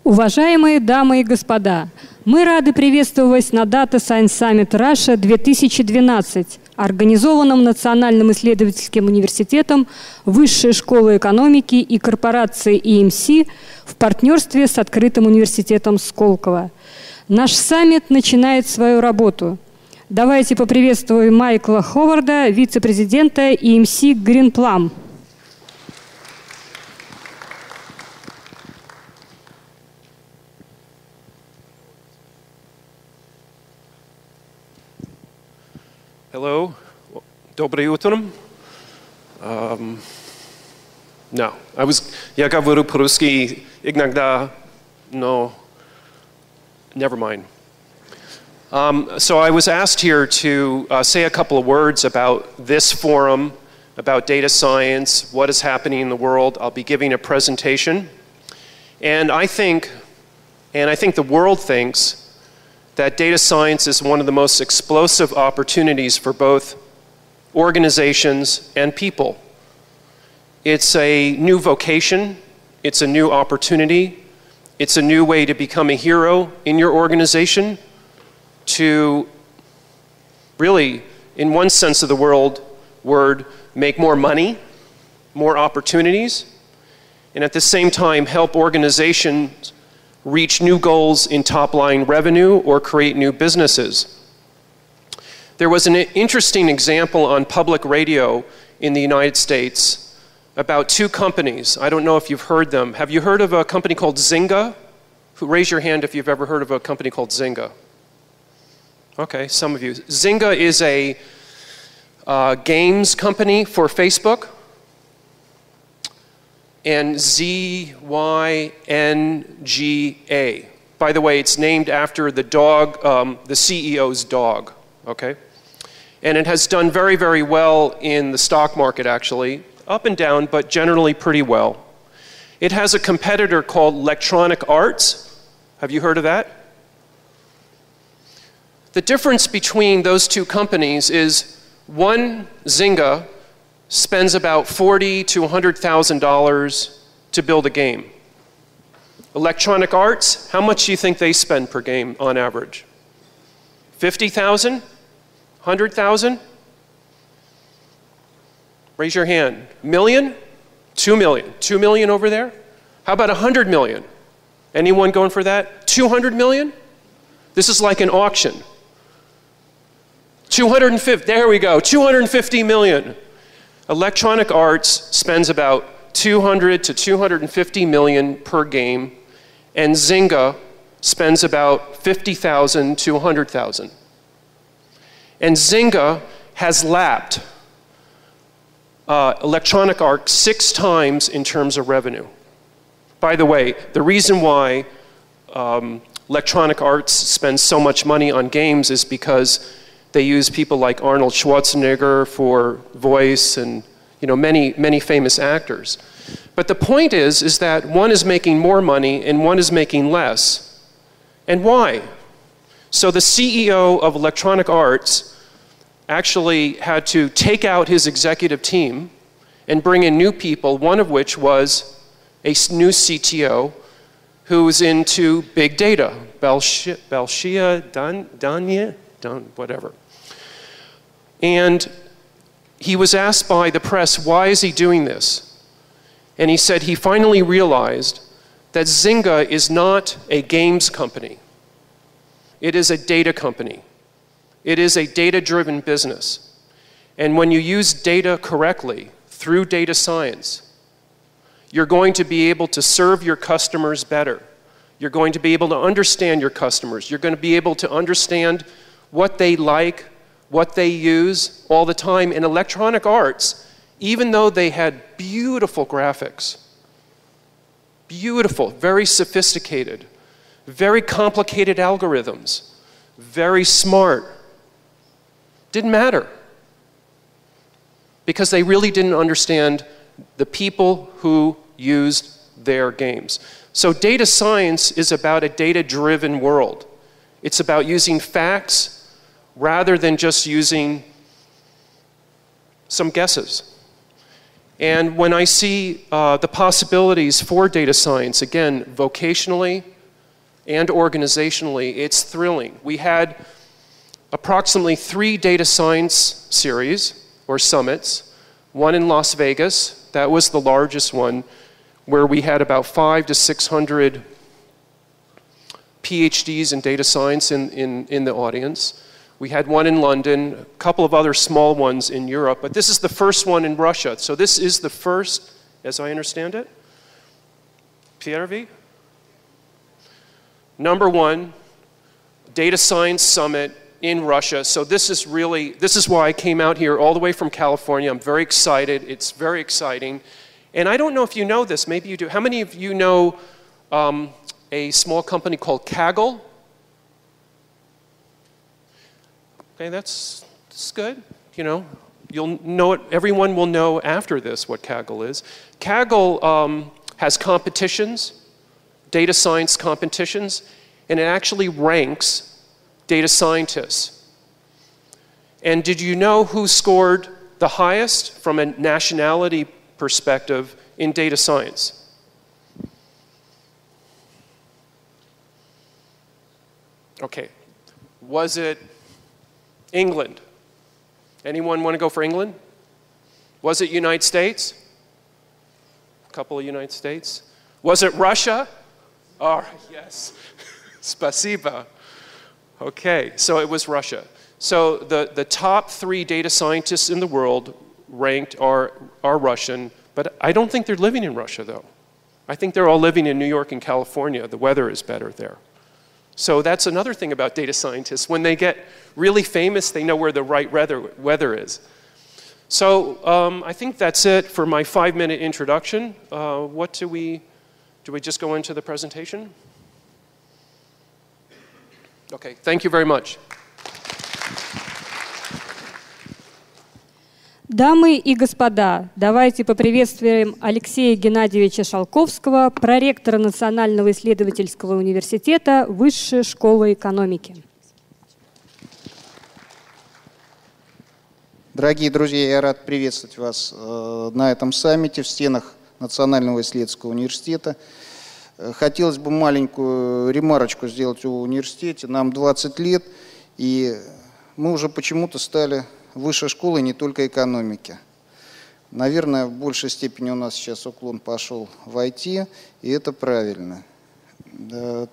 Уважаемые дамы и господа, мы рады приветствовать вас на Data Science Summit Russia 2012, организованном Национальным исследовательским университетом Высшей Школы Экономики и корпорацией EMC в партнерстве с Открытым университетом Сколково. Наш саммит начинает свою работу. Давайте поприветствуем Майкла Ховарда, вице-президента EMC Green Plum. Hello, доброе утро. No, я говорю по-русски иногда, но never mind. So I was asked here to say a couple of words about this forum, about data science, what is happening in the world. I'll be giving a presentation. And I think the world thinks that data science is one of the most explosive opportunities for both organizations and people. It's a new vocation, it's a new opportunity, it's a new way to become a hero in your organization, to really, in one sense of the word, make more money, more opportunities, and at the same time help organizations reach new goals in top-line revenue or create new businesses. There was an interesting example on public radio in the United States about two companies. I don't know if you've heard them. Have you heard of a company called Zynga? Raise your hand if you've ever heard of a company called Zynga. Okay, some of you. Zynga is a games company for Facebook. And Z-Y-N-G-A. By the way, it's named after the dog, the CEO's dog, okay? And it has done very, very well in the stock market, actually. Up and down, but generally pretty well. It has a competitor called Electronic Arts. Have you heard of that? The difference between those two companies is one, Zynga, spends about $40,000 to $100,000 to build a game. Electronic Arts, how much do you think they spend per game on average? 50,000? 100,000? Raise your hand. Million? 2 million. 2 million over there? How about 100 million? Anyone going for that? 200 million? This is like an auction. 250, there we go, 250 million. Electronic Arts spends about 200 to 250 million per game, and Zynga spends about 50,000 to 100,000. And Zynga has lapped Electronic Arts 6 times in terms of revenue. By the way, the reason why Electronic Arts spends so much money on games is because they use people like Arnold Schwarzenegger for voice and many famous actors. But the point is that one is making more money and one is making less. And why? So the CEO of Electronic Arts actually had to take out his executive team and bring in new people, one of which was a new CTO who was into big data, Большие Данные, whatever. And he was asked by the press, why is he doing this? And he said he finally realized that Zynga is not a games company. It is a data company. It is a data-driven business. And when you use data correctly, through data science, you're going to be able to serve your customers better. You're going to be able to understand your customers. You're going to be able to understand what they like, what they use all the time. In Electronic Arts, even though they had beautiful graphics, beautiful, very sophisticated, very complicated algorithms, very smart, didn't matter. Because they really didn't understand the people who used their games. So data science is about a data-driven world. It's about using facts rather than just using some guesses. And when I see the possibilities for data science, again, vocationally, and organizationally, it's thrilling. We had approximately 3 data science series, or summits, one in Las Vegas, that was the largest one, where we had about 500 to 600 PhDs in data science in the audience. We had one in London, a couple of other small ones in Europe, but this is the first one in Russia. So this is the first, as I understand it, Pierre? #1 data science summit in Russia. So this is why I came out here all the way from California. I'm very excited. It's very exciting. And I don't know if you know this, maybe you do. How many of you know a small company called Kaggle? Okay, that's good. You know, you'll know it, everyone will know after this what Kaggle is. Kaggle has competitions, data science competitions, and it actually ranks data scientists. And did you know who scored the highest from a nationality perspective in data science? Okay, was it England? Anyone want to go for England? Was it United States? A couple of United States. Was it Russia? Oh, yes. Spasiba. Okay, so it was Russia. So the top 3 data scientists in the world ranked are Russian, but I don't think they're living in Russia, though. I think they're all living in New York and California. The weather is better there. So that's another thing about data scientists. When they get really famous, they know where the right weather is. So I think that's it for my 5-minute introduction. Do we just go into the presentation? Okay, thank you very much. Дамы и господа, давайте поприветствуем Алексея Геннадьевича Шалковского, проректора Национального исследовательского университета Высшей Школы Экономики. Дорогие друзья, я рад приветствовать вас на этом саммите в стенах Национального исследовательского университета. Хотелось бы маленькую ремарочку сделать о университете. Нам 20 лет, и мы уже почему-то стали высшей школой не только экономики. Наверное, в большей степени у нас сейчас уклон пошел в IT, и это правильно.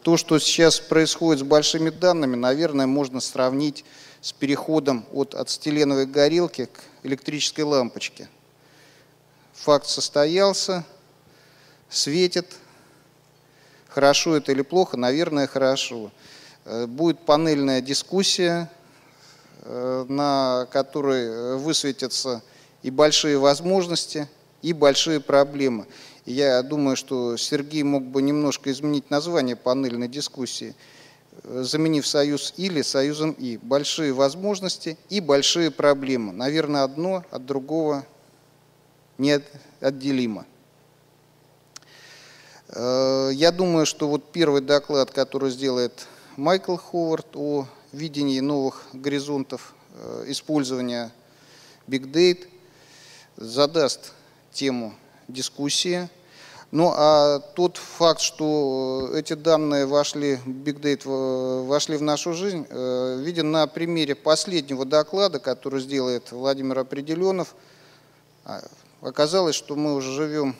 То, что сейчас происходит с большими данными, наверное, можно сравнить с переходом от ацетиленовой горелки к электрической лампочке. Факт состоялся, светит. Хорошо это или плохо? Наверное, хорошо. Будет панельная дискуссия, на которой высветятся и большие возможности, и большие проблемы. И я думаю, что Сергей мог бы немножко изменить название панельной дискуссии, заменив союз «или» союзом «и». Большие возможности и большие проблемы. Наверное, одно от другого неотделимо. Я думаю, что вот первый доклад, который сделает Майкл Ховард о видении новых горизонтов использования Big Data, задаст тему дискуссии. Ну а тот факт, что эти данные Big Data вошли в нашу жизнь, виден на примере последнего доклада, который сделает Владимир Определенов. Оказалось, что мы уже живем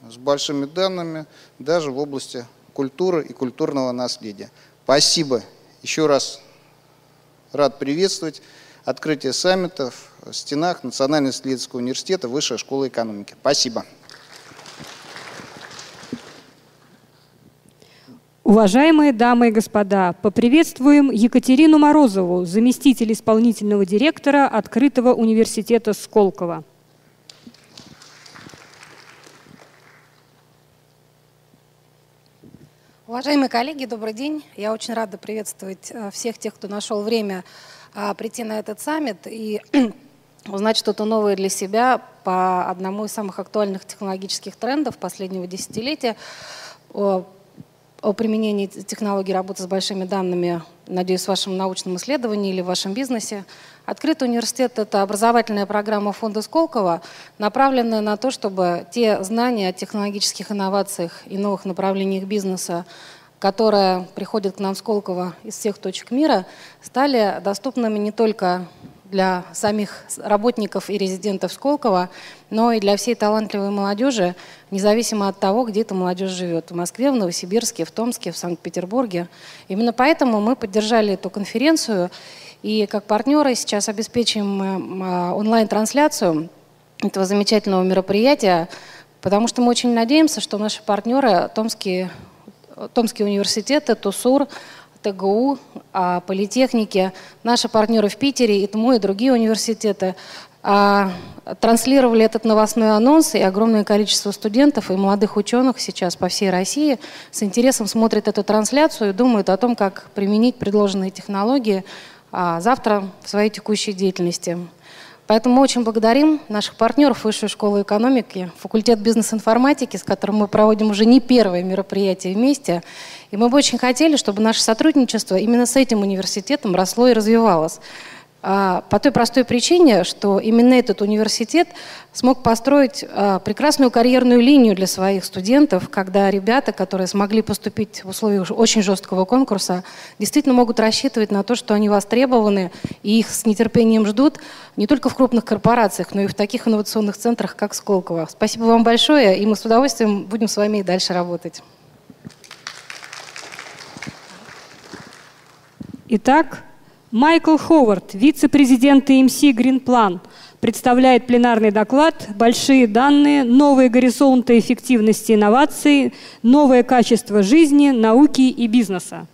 с большими данными даже в области культуры и культурного наследия. Спасибо. Еще раз рад приветствовать открытие саммита в стенах Национального исследовательского университета Высшей Школы Экономики. Спасибо. Уважаемые дамы и господа, поприветствуем Екатерину Морозову, заместитель исполнительного директора Открытого университета Сколково. Уважаемые коллеги, добрый день. Я очень рада приветствовать всех тех, кто нашел время прийти на этот саммит и узнать что-то новое для себя по одному из самых актуальных технологических трендов последнего десятилетия о применении технологий работы с большими данными, надеюсь, в вашем научном исследовании или в вашем бизнесе. Открытый университет – это образовательная программа фонда Сколково, направленная на то, чтобы те знания о технологических инновациях и новых направлениях бизнеса, которые приходят к нам в Сколково из всех точек мира, стали доступными не только для самих работников и резидентов Сколково, но и для всей талантливой молодежи, независимо от того, где эта молодежь живет. В Москве, в Новосибирске, в Томске, в Санкт-Петербурге. Именно поэтому мы поддержали эту конференцию и как партнеры сейчас обеспечим онлайн-трансляцию этого замечательного мероприятия, потому что мы очень надеемся, что наши партнеры, Томский университет, ТУСУР, ТГУ, политехники, наши партнеры в Питере, ИТМО и другие университеты транслировали этот новостной анонс, и огромное количество студентов и молодых ученых сейчас по всей России с интересом смотрят эту трансляцию и думают о том, как применить предложенные технологии завтра в своей текущей деятельности. Поэтому мы очень благодарим наших партнеров Высшей Школы Экономики, факультет бизнес-информатики, с которым мы проводим уже не первое мероприятие вместе. И мы бы очень хотели, чтобы наше сотрудничество именно с этим университетом росло и развивалось. По той простой причине, что именно этот университет смог построить прекрасную карьерную линию для своих студентов, когда ребята, которые смогли поступить в условиях очень жесткого конкурса, действительно могут рассчитывать на то, что они востребованы, и их с нетерпением ждут не только в крупных корпорациях, но и в таких инновационных центрах, как Сколково. Спасибо вам большое, и мы с удовольствием будем с вами и дальше работать. Итак, Майкл Ховард, вице-президент EMC Green представляет пленарный доклад «Большие данные. Новые горизонты эффективности инноваций. Новое качество жизни, науки и бизнеса».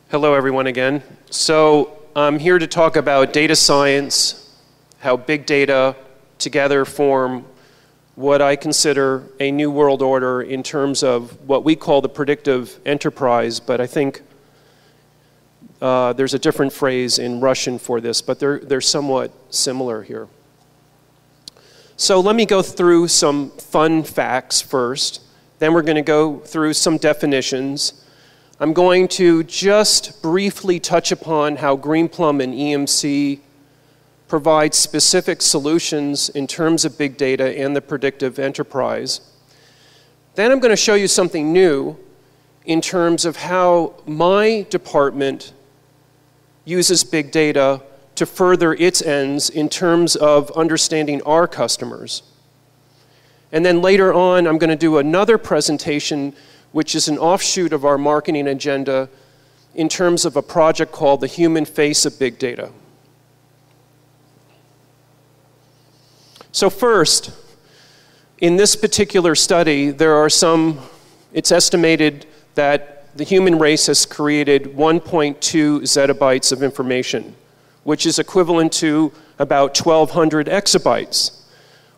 Hello, everyone, again. So I'm here to talk about data science, how big data together form what I consider a new world order in terms of what we call the predictive enterprise, but I think there's a different phrase in Russian for this, but they're somewhat similar here. So let me go through some fun facts first, then we're going to go through some definitions. I'm going to just briefly touch upon how Greenplum and EMC provide specific solutions in terms of big data and the predictive enterprise. Then I'm going to show you something new in terms of how my department uses big data to further its ends in terms of understanding our customers. And then later on, I'm going to do another presentation which is an offshoot of our marketing agenda in terms of a project called the Human Face of Big Data. So first, in this particular study, it's estimated that the human race has created 1.2 zettabytes of information, which is equivalent to about 1,200 exabytes,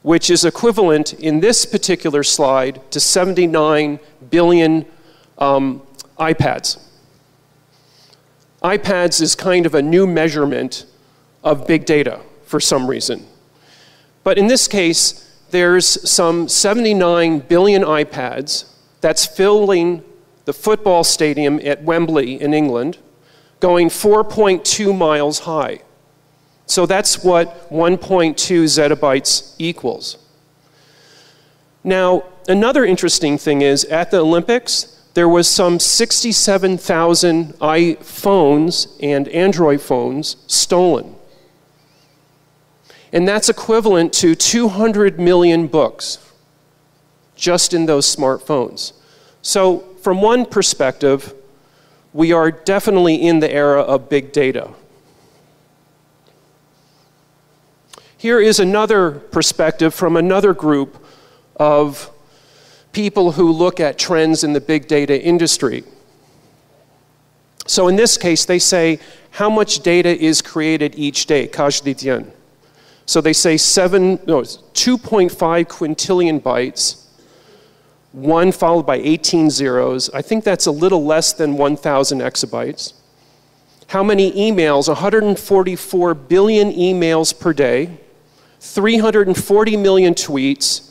which is equivalent in this particular slide to 79 billion iPads. iPads is kind of a new measurement of big data for some reason. But in this case, there's some 79 billion iPads that's filling the football stadium at Wembley in England, going 4.2 miles high. So that's what 1.2 zettabytes equals. Now, another interesting thing is at the Olympics, there was some 67,000 iPhones and Android phones stolen. And that's equivalent to 200 million books just in those smartphones. So from one perspective, we are definitely in the era of big data. Here is another perspective from another group of people who look at trends in the big data industry. So in this case, they say how much data is created each day, каждый день. So they say 2.5 quintillion bytes, 1 followed by 18 zeros. I think that's a little less than 1,000 exabytes. How many emails? 144 billion emails per day, 340 million tweets,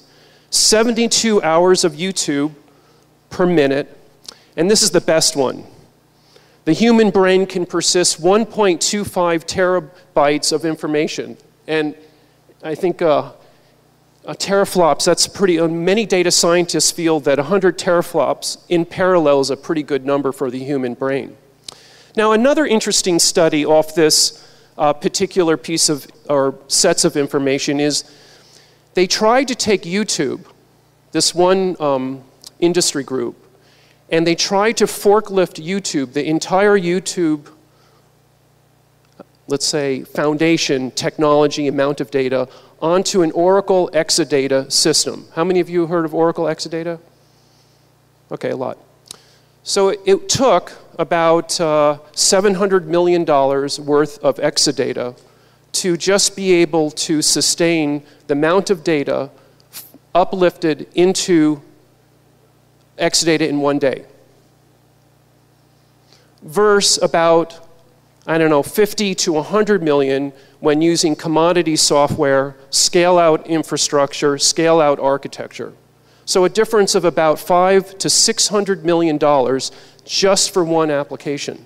72 hours of YouTube, per minute. And this is the best one. The human brain can persist 1.25 terabytes of information. And I think teraflops, that's pretty, many data scientists feel that 100 teraflops in parallel is a pretty good number for the human brain. Now, another interesting study off this particular piece of, or sets of information is they tried to take YouTube, this one industry group, and they tried to forklift YouTube, the entire YouTube, let's say, foundation, technology, amount of data, onto an Oracle Exadata system. How many of you heard of Oracle Exadata? Okay, a lot. So it took about $700 million worth of Exadata to just be able to sustain the amount of data uplifted into Exadata in one day. Versus about, I don't know, 50 to 100 million when using commodity software, scale-out infrastructure, scale-out architecture. So a difference of about $500 to $600 million just for one application.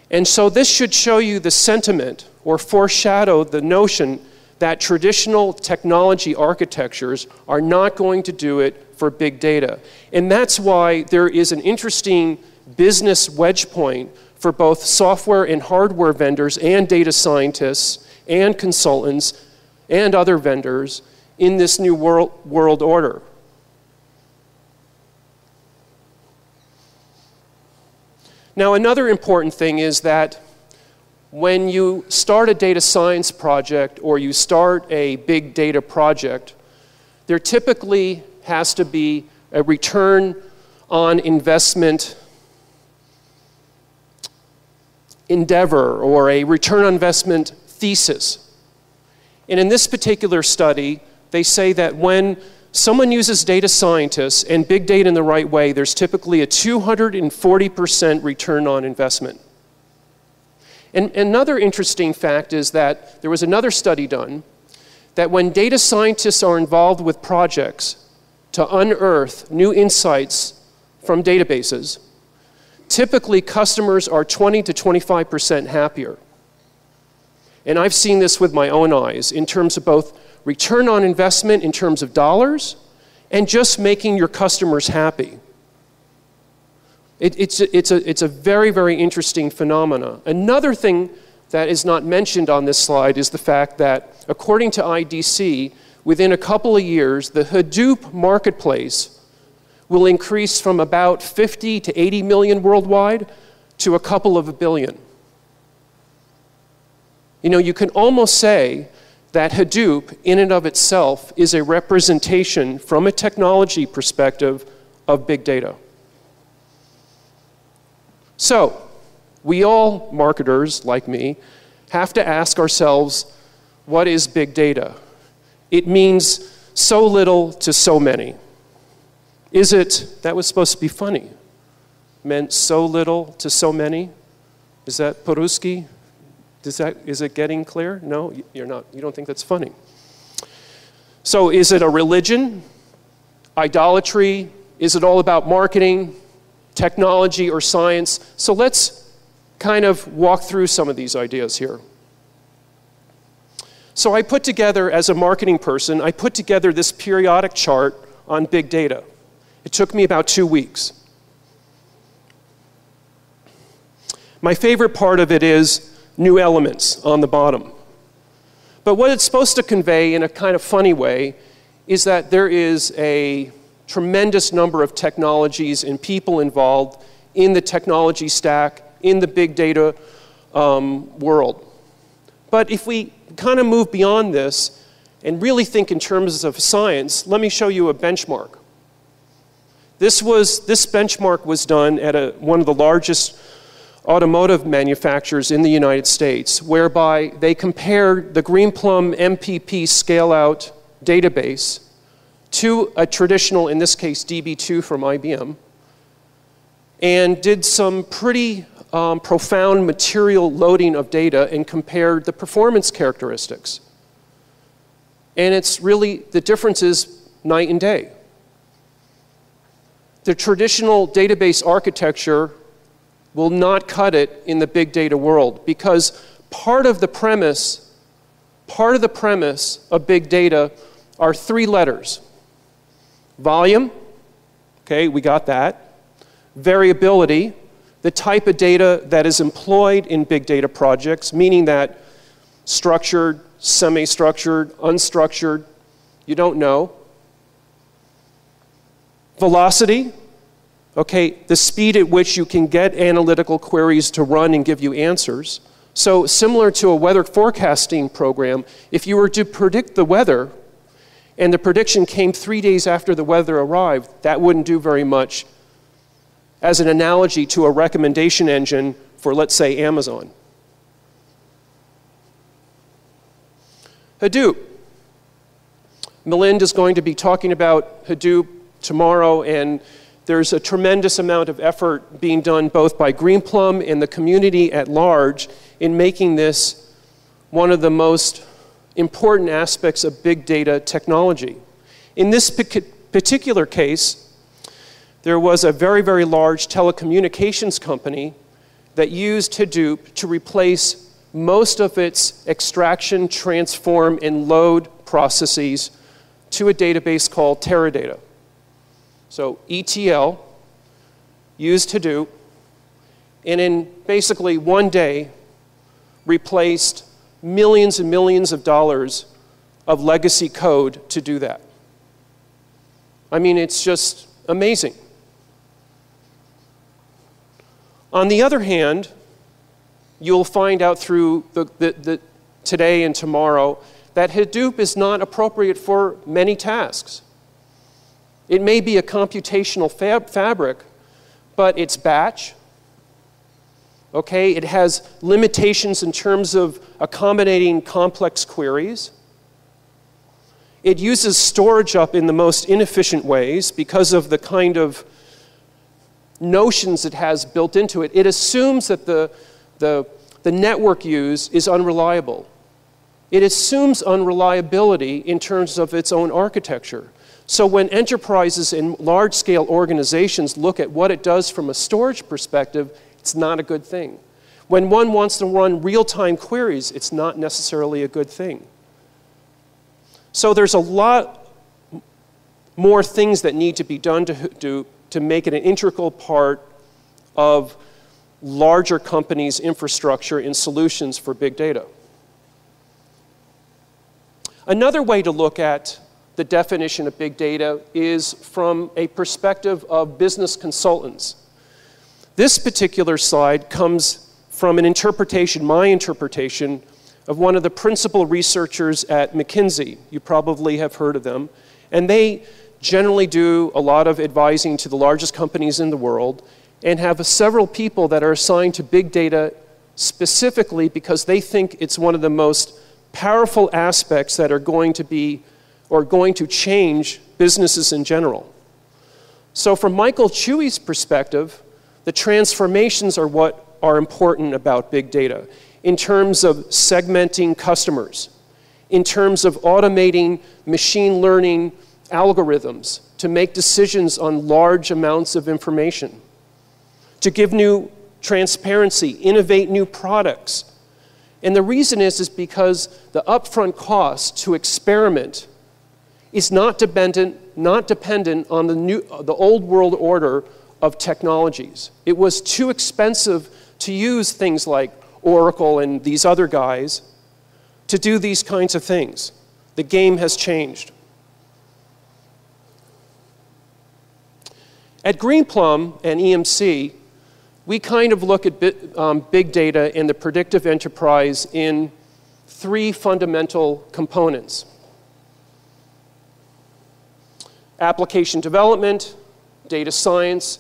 And so this should show you the sentiment or foreshadow the notion that traditional technology architectures are not going to do it for big data. And that's why there is an interesting business wedge point for both software and hardware vendors and data scientists and consultants and other vendors in this new world order. Now, another important thing is that when you start a data science project or you start a big data project, there typically has to be a return on investment endeavor or a return on investment thesis. And in this particular study, they say that when someone uses data scientists and big data in the right way, there's typically a 240% return on investment. And another interesting fact is that there was another study done that when data scientists are involved with projects to unearth new insights from databases, typically customers are 20 to 25% happier. And I've seen this with my own eyes in terms of both return on investment in terms of dollars and just making your customers happy. It's a very, very interesting phenomena. Another thing that is not mentioned on this slide is the fact that, according to IDC, within a couple of years, the Hadoop marketplace will increase from about 50 to 80 million worldwide to a couple of billion. You know, you can almost say that Hadoop, in and of itself, is a representation, from a technology perspective, of big data. So, we all, marketers like me, have to ask ourselves, what is big data? It means so little to so many. Is it, that was supposed to be funny, meant so little to so many? Is that Peruski? Is it getting clear? No, you're not. You don't think that's funny. So is it a religion? Idolatry? Is it all about marketing, technology, or science? So let's kind of walk through some of these ideas here. So I put together, as a marketing person, I put together this periodic chart on big data. It took me about 2 weeks. My favorite part of it is new elements on the bottom. But what it's supposed to convey in a kind of funny way is that there is a tremendous number of technologies and people involved in the technology stack, in the big data world. But if we kind of move beyond this and really think in terms of science, let me show you a benchmark. This benchmark was done at one of the largest automotive manufacturers in the United States, whereby they compared the Greenplum MPP scale-out database to a traditional, in this case, DB2 from IBM, and did some pretty profound material loading of data and compared the performance characteristics. And it's really, the difference is night and day. the traditional database architecture will not cut it in the big data world, because part of the premise of big data are 3 letters. Volume, okay, we got that. Variability, the type of data that is employed in big data projects, meaning that structured, semi-structured, unstructured, you don't know. Velocity, okay, the speed at which you can get analytical queries to run and give you answers. So similar to a weather forecasting program, if you were to predict the weather and the prediction came 3 days after the weather arrived, that wouldn't do very much as an analogy to a recommendation engine for, let's say, Amazon. Hadoop. Milind is going to be talking about Hadoop tomorrow, and there's a tremendous amount of effort being done both by Greenplum and the community at large in making this one of the most important aspects of big data technology. In this particular case, there was a very, very large telecommunications company that used Hadoop to replace most of its extraction, transform, and load processes to a database called Teradata. So ETL used Hadoop, and in basically one day replaced millions and millions of dollars of legacy code to do that. I mean, it's just amazing. On the other hand, you'll find out through today and tomorrow that Hadoop is not appropriate for many tasks. It may be a computational fabric, but it's batch. Okay, it has limitations in terms of accommodating complex queries. It uses storage up in the most inefficient ways because of the kind of notions it has built into it. It assumes that the network used is unreliable. It assumes unreliability in terms of its own architecture. So when enterprises and large-scale organizations look at what it does from a storage perspective, it's not a good thing. When one wants to run real-time queries, it's not necessarily a good thing. So there's a lot more things that need to be done to make it an integral part of larger companies' infrastructure and solutions for big data. Another way to look at the definition of big data is from a perspective of business consultants. This particular slide comes from an interpretation, my interpretation, of one of the principal researchers at McKinsey. You probably have heard of them. And they generally do a lot of advising to the largest companies in the world and have several people that are assigned to big data specifically because they think it's one of the most powerful aspects that are going to be or going to change businesses in general. So from Michael Chewy's perspective, the transformations are what are important about big data in terms of segmenting customers, in terms of automating machine learning algorithms to make decisions on large amounts of information, to give new transparency, innovate new products. And the reason is because the upfront cost to experiment is not dependent on the old world order of technologies. It was too expensive to use things like Oracle and these other guys to do these kinds of things. The game has changed. At Greenplum and EMC, we kind of look at big data and the predictive enterprise in 3 fundamental components: application development, data science,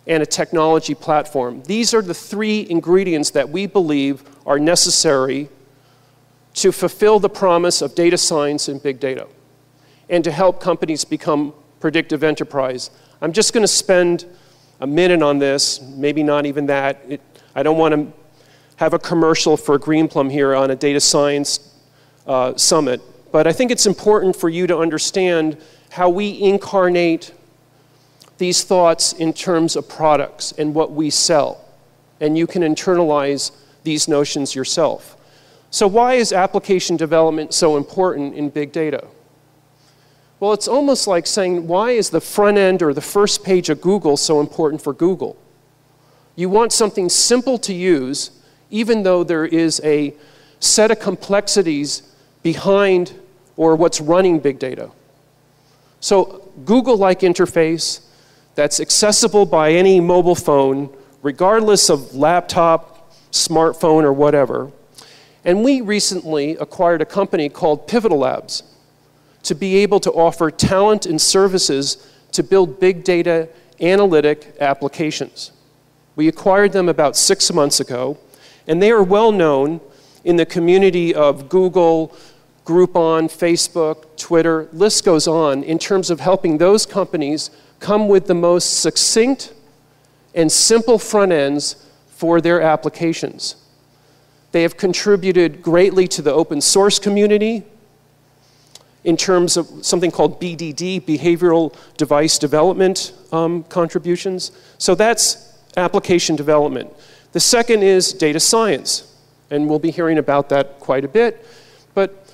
and a technology platform. These are the 3 ingredients that we believe are necessary to fulfill the promise of data science and big data and to help companies become predictive enterprise. I'm just going to spend a minute on this, maybe not even that. I don't want to have a commercial for Greenplum here on a data science summit, but I think it's important for you to understand how we incarnate these thoughts in terms of products and what we sell. And you can internalize these notions yourself. So why is application development so important in big data? Well, it's almost like saying, why is the front end or the first page of Google so important for Google? You want something simple to use, even though there is a set of complexities behind or what's running big data. So Google-like interface that's accessible by any mobile phone, regardless of laptop, smartphone, or whatever. And we recently acquired a company called Pivotal Labs to be able to offer talent and services to build big data analytic applications. We acquired them about 6 months ago, and they are well known in the community of Google, Groupon, Facebook, Twitter, list goes on, in terms of helping those companies come with the most succinct and simple front ends for their applications. They have contributed greatly to the open source community in terms of something called BDD, Behavioral Device Development contributions. So that's application development. The second is data science, and we'll be hearing about that quite a bit. But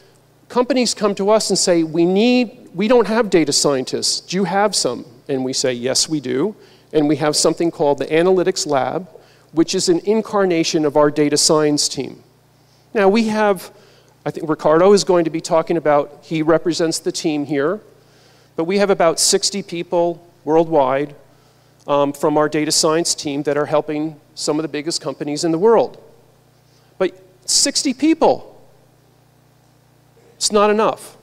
companies come to us and say, we don't have data scientists. Do you have some? And we say, yes, we do. And we have something called the Analytics Lab, which is an incarnation of our data science team. Now we have, I think Ricardo is going to be talking about, he represents the team here, but we have about 60 people worldwide from our data science team that are helping some of the biggest companies in the world. But 60 people, it's not enough.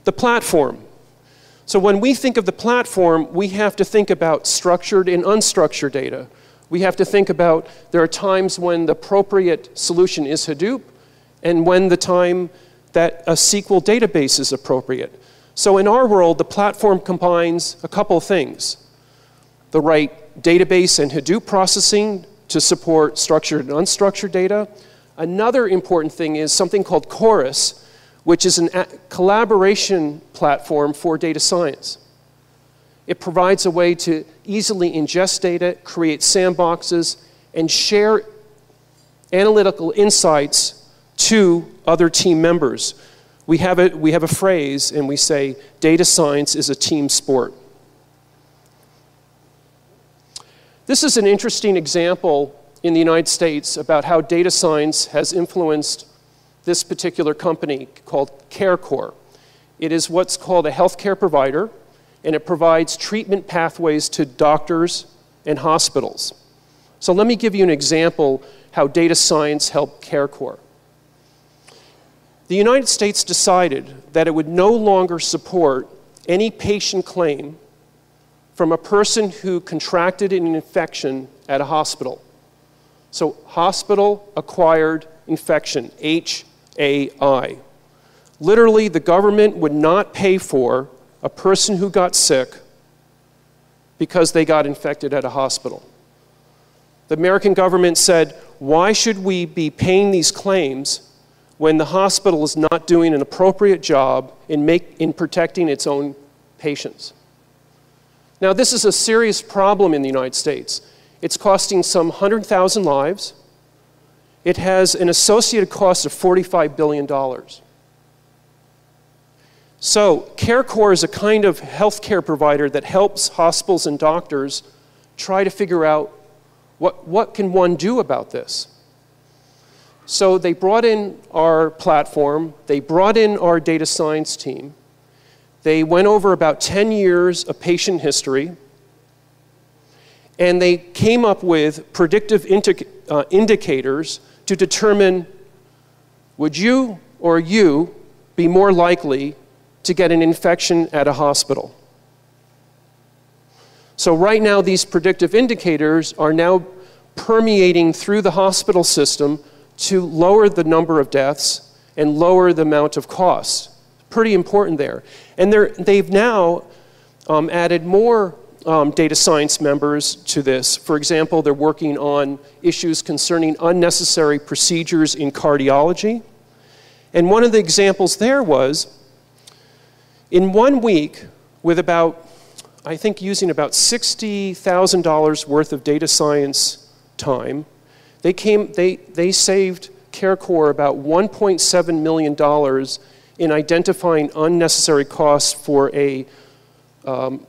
The platform. So when we think of the platform, we have to think about structured and unstructured data. We have to think about, there are times when the appropriate solution is Hadoop, and when the time that a SQL database is appropriate. So in our world, the platform combines a couple of things. The right database and Hadoop processing to support structured and unstructured data. Another important thing is something called Chorus, which is a collaboration platform for data science. It provides a way to easily ingest data, create sandboxes, and share analytical insights to other team members. We have a phrase, and we say, data science is a team sport. This is an interesting example in the United States about how data science has influenced this particular company called CareCore. It is what's called a healthcare provider, and it provides treatment pathways to doctors and hospitals. So let me give you an example how data science helped CareCore. The United States decided that it would no longer support any patient claim from a person who contracted an infection at a hospital. So hospital-acquired infection, HAI. Literally, the government would not pay for a person who got sick because they got infected at a hospital. The American government said, why should we be paying these claims when the hospital is not doing an appropriate job in protecting its own patients? Now, this is a serious problem in the United States. It's costing some 100,000 lives. It has an associated cost of $45 billion. So CareCore is a kind of healthcare provider that helps hospitals and doctors try to figure out what can one do about this. So they brought in our platform, they brought in our data science team, they went over about 10 years of patient history, and they came up with predictive indicators to determine, would you or you be more likely to get an infection at a hospital? So right now, these predictive indicators are now permeating through the hospital system to lower the number of deaths and lower the amount of costs. Pretty important there. And they've now added more data science members to this. For example, they're working on issues concerning unnecessary procedures in cardiology. And one of the examples there was, in 1 week, with about I think, using about $60,000 worth of data science time. They saved CareCorps about $1.7 million in identifying unnecessary costs for a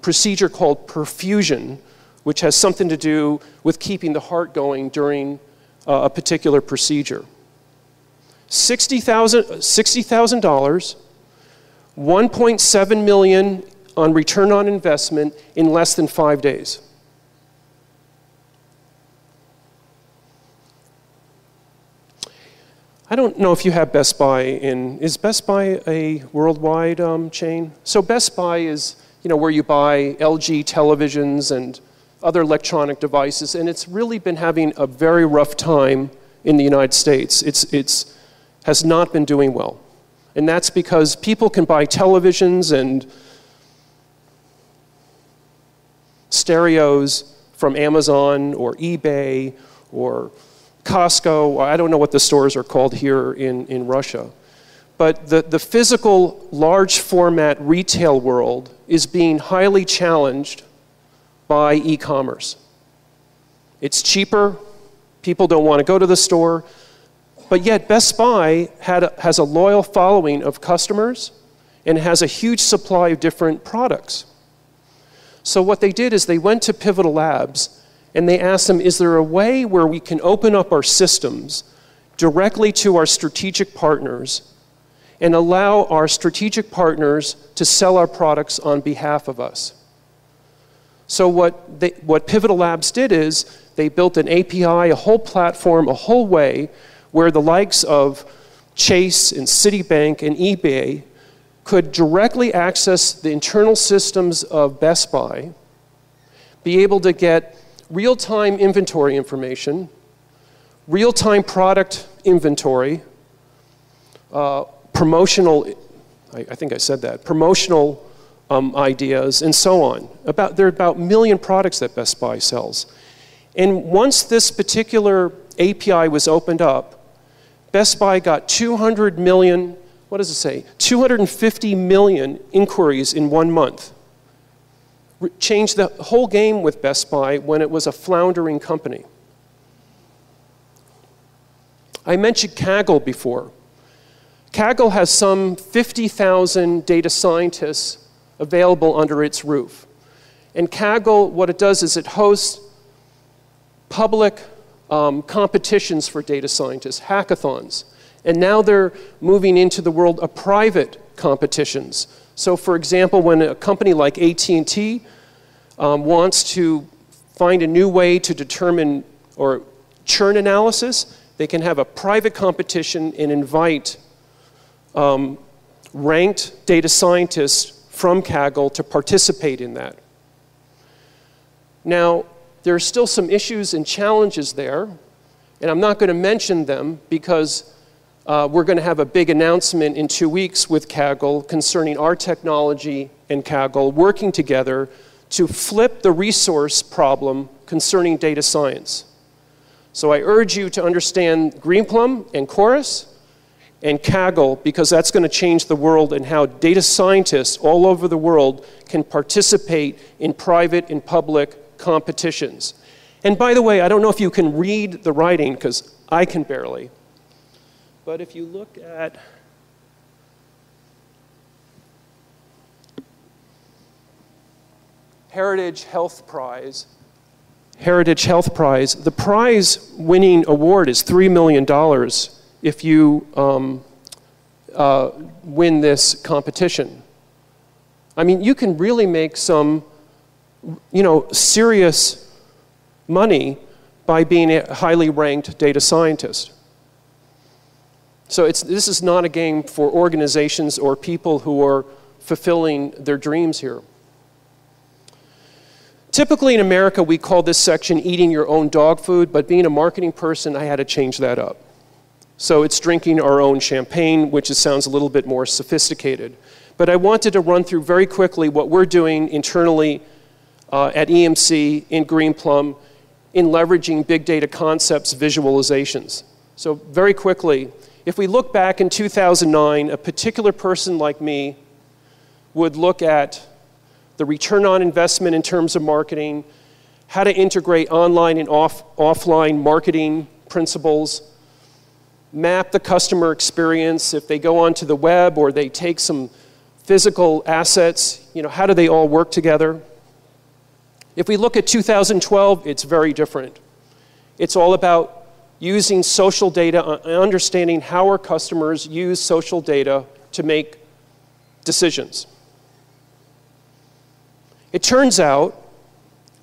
procedure called perfusion, which has something to do with keeping the heart going during a particular procedure. $60,000, $1.7 million on return on investment in less than 5 days. I don't know if you have Best Buy is Best Buy a worldwide chain? So Best Buy is, where you buy LG televisions and other electronic devices, and it's really been having a very rough time in the United States. It's has not been doing well. And that's because people can buy televisions and stereos from Amazon or eBay or Costco, or I don't know what the stores are called here in Russia. But the physical large format retail world is being highly challenged by e-commerce. It's cheaper, people don't want to go to the store, but yet Best Buy has a loyal following of customers and has a huge supply of different products. So what they did is they went to Pivotal Labs and they asked them, is there a way where we can open up our systems directly to our strategic partners and allow our strategic partners to sell our products on behalf of us? So what Pivotal Labs did is they built an API, a whole platform, a whole way where the likes of Chase and Citibank and eBay could directly access the internal systems of Best Buy, be able to get real-time inventory information, real-time product inventory, promotional, I think I said that, promotional ideas, and so on. There are about 1 million products that Best Buy sells. And once this particular API was opened up, Best Buy got 200 million, what does it say? 250 million inquiries in 1 month. Changed the whole game with Best Buy when it was a floundering company. I mentioned Kaggle before. Kaggle has some 50,000 data scientists available under its roof. And Kaggle, what it does is it hosts public competitions for data scientists, hackathons. And now they're moving into the world of private competitions. So for example, when a company like AT&T wants to find a new way to determine or churn analysis, they can have a private competition and invite ranked data scientists from Kaggle to participate in that. Now, there are still some issues and challenges there, and I'm not going to mention them because we're going to have a big announcement in 2 weeks with Kaggle concerning our technology and Kaggle working together to flip the resource problem concerning data science. So I urge you to understand Greenplum and Chorus and Kaggle, because that's going to change the world and how data scientists all over the world can participate in private and public competitions. And by the way, I don't know if you can read the writing, because I can barely. But if you look at Heritage Health Prize, the prize-winning award is $3 million if you win this competition. I mean, you can really make some, serious money by being a highly ranked data scientist. So this is not a game for organizations or people who are fulfilling their dreams here. Typically in America, we call this section eating your own dog food, but being a marketing person, I had to change that up. So it's drinking our own champagne, which sounds a little bit more sophisticated. But I wanted to run through very quickly what we're doing internally at EMC in Greenplum in leveraging big data concepts visualizations. So very quickly, if we look back in 2009, a particular person like me would look at the the return on investment in terms of marketing, how to integrate online and offline marketing principles, map the customer experience. If they go onto the web or they take some physical assets, how do they all work together? If we look at 2012, it's very different. It's all about using social data, understanding how our customers use social data to make decisions. It turns out,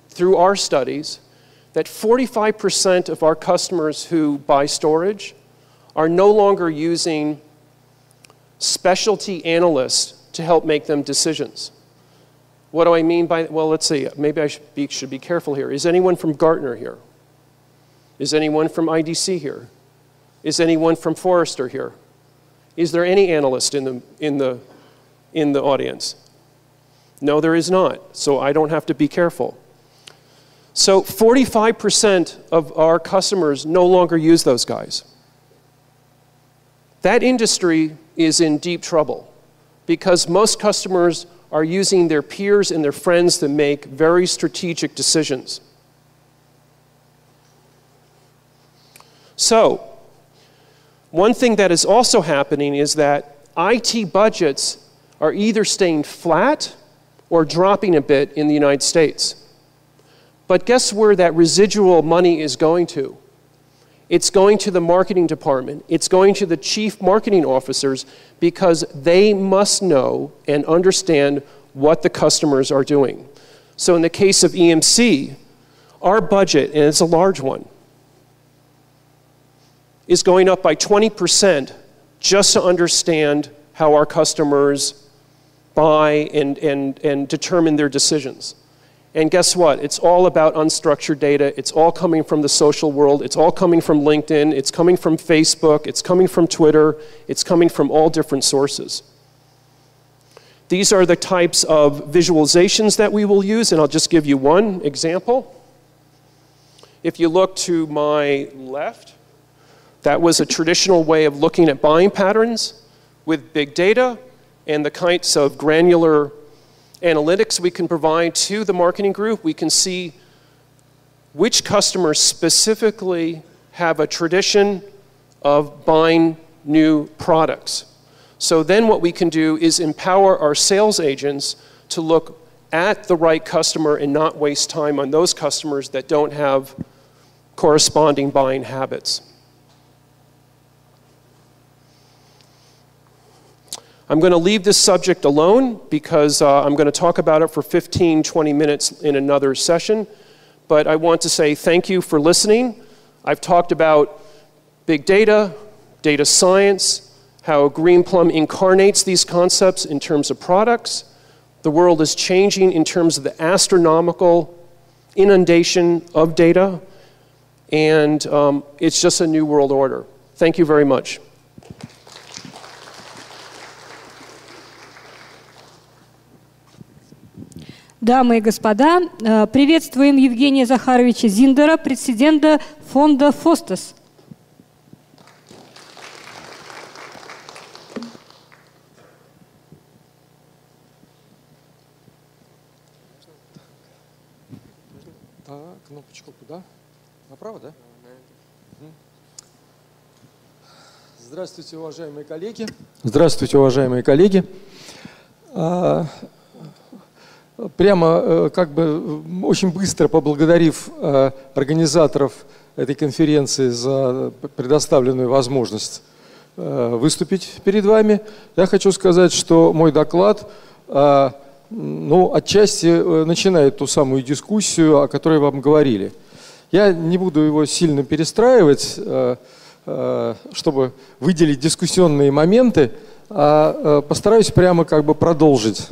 through our studies, that 45% of our customers who buy storage are no longer using specialty analysts to help make them decisions. What do I mean by, well, let's see, maybe I should be careful here. Is anyone from Gartner here? Is anyone from IDC here? Is anyone from Forrester here? Is there any analyst in the audience? No, there is not, so I don't have to be careful. So 45% of our customers no longer use those guys. That industry is in deep trouble because most customers are using their peers and their friends to make very strategic decisions. So, one thing that is also happening is that IT budgets are either staying flat or dropping a bit in the United States. But guess where that residual money is going to? It's going to the marketing department. It's going to the chief marketing officers because they must know and understand what the customers are doing. So in the case of EMC, our budget, and it's a large one, is going up by 20% just to understand how our customers buy and determine their decisions. And guess what? It's all about unstructured data. It's all coming from the social world. It's all coming from LinkedIn. It's coming from Facebook. It's coming from Twitter. It's coming from all different sources. These are the types of visualizations that we will use, and I'll just give you one example. If you look to my left, that was a traditional way of looking at buying patterns with big data and the kinds of granular analytics we can provide to the marketing group. We can see which customers specifically have a tradition of buying new products. So then what we can do is empower our sales agents to look at the right customer and not waste time on those customers that don't have corresponding buying habits. I'm going to leave this subject alone because I'm going to talk about it for 15, 20 minutes in another session. But I want to say thank you for listening. I've talked about big data, data science, how Greenplum incarnates these concepts in terms of products. The world is changing in terms of the astronomical inundation of data. And it's just a new world order. Thank you very much. Дамы и господа, приветствуем Евгения Захаровича Зиндера, президента фонда «ФОСТАС». Так, кнопочку куда? Направо, да? Здравствуйте, уважаемые коллеги. Здравствуйте, уважаемые коллеги. Прямо как бы очень быстро поблагодарив организаторов этой конференции за предоставленную возможность выступить перед вами, я хочу сказать, что мой доклад отчасти начинает ту самую дискуссию, о которой вам говорили. Я не буду его сильно перестраивать, чтобы выделить дискуссионные моменты, а постараюсь прямо как бы продолжить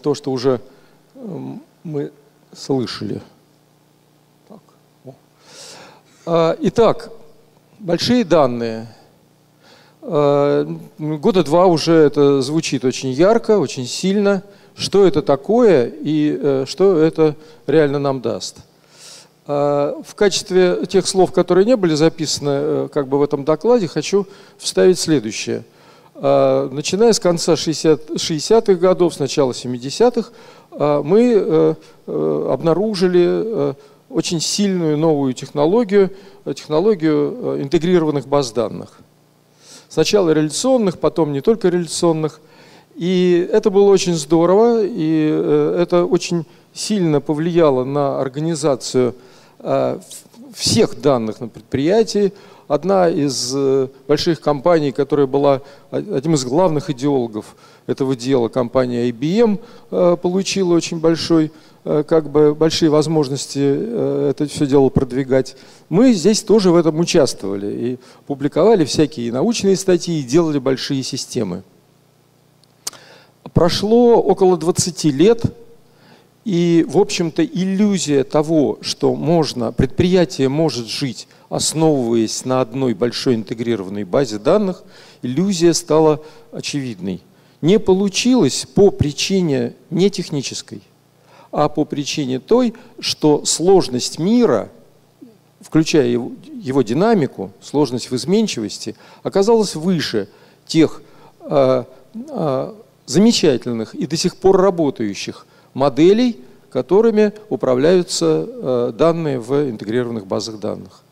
то, что уже мы слышали. Итак, большие данные. Года два уже это звучит очень ярко, очень сильно. Что это такое и что это реально нам даст? В качестве тех слов, которые не были записаны как бы в этом докладе, хочу вставить следующее. Начиная с конца 60-х годов, с начала 70-х, мы обнаружили очень сильную новую технологию интегрированных баз данных. Сначала реляционных, потом не только реляционных. И это было очень здорово, и это очень сильно повлияло на организацию всех данных на предприятии. Одна из больших компаний, которая была одним из главных идеологов этого дела, компания IBM, получила очень большие возможности это все дело продвигать. Мы здесь тоже в этом участвовали и публиковали всякие научные статьи, и делали большие системы. Прошло около 20 лет, и, в общем-то, иллюзия того, что предприятие может жить, основываясь на одной большой интегрированной базе данных, иллюзия стала очевидной. Не получилось по причине не технической, а по причине той, что сложность мира, включая его динамику, сложность в изменчивости, оказалась выше тех замечательных и до сих пор работающих моделей, которыми управляются данные в интегрированных базах данных.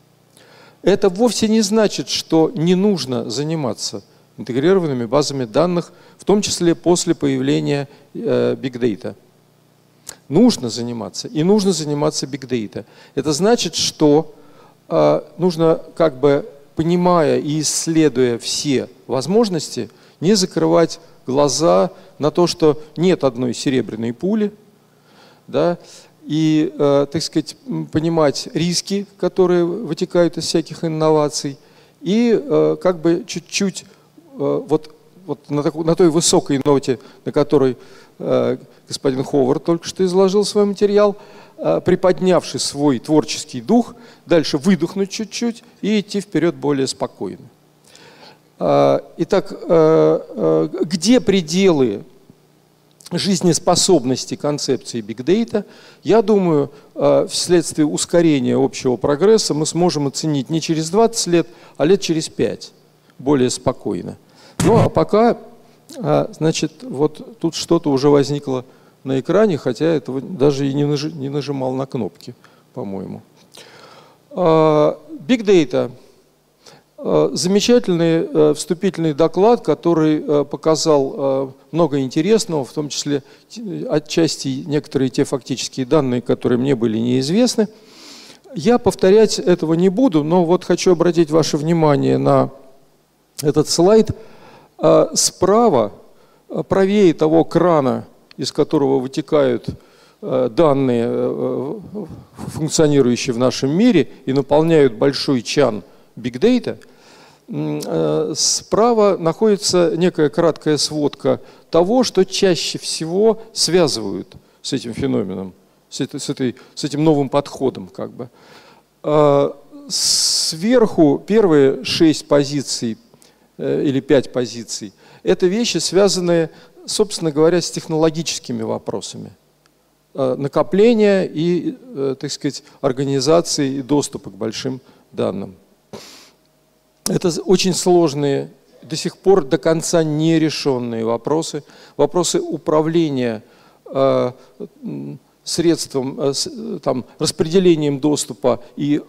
Это вовсе не значит, что не нужно заниматься интегрированными базами данных, в том числе после появления Big Data. Нужно заниматься, и нужно заниматься Big Data. Это значит, что нужно, понимая и исследуя все возможности, не закрывать глаза на то, что нет одной серебряной пули, да, и, понимать риски, которые вытекают из всяких инноваций, и чуть-чуть на той высокой ноте, на которой господин Ховард только что изложил свой материал, приподнявший свой творческий дух, дальше выдохнуть чуть-чуть и идти вперед более спокойно. Итак, где пределы жизнеспособности концепции Big Data, я думаю, вследствие ускорения общего прогресса мы сможем оценить не через 20 лет, а лет через 5, более спокойно. Ну а пока, вот тут что-то уже возникло на экране, хотя этого даже и не нажимал на кнопки, по-моему. Big Data. Замечательный вступительный доклад, который показал много интересного, в том числе отчасти некоторые те фактические данные, которые мне были неизвестны. Я повторять этого не буду, но вот хочу обратить ваше внимание на этот слайд. Справа, правее того крана, из которого вытекают данные, функционирующие в нашем мире и наполняют большой чан Big Data, справа находится некая краткая сводка того, что чаще всего связывают с этим феноменом, с этим новым подходом. Сверху первые 6 позиций или 5 позиций – это вещи, связанные, собственно говоря, с технологическими вопросами. Накопления и, организации и доступа к большим данным. Это очень сложные, до сих пор до конца нерешенные вопросы. Вопросы управления распределением доступа и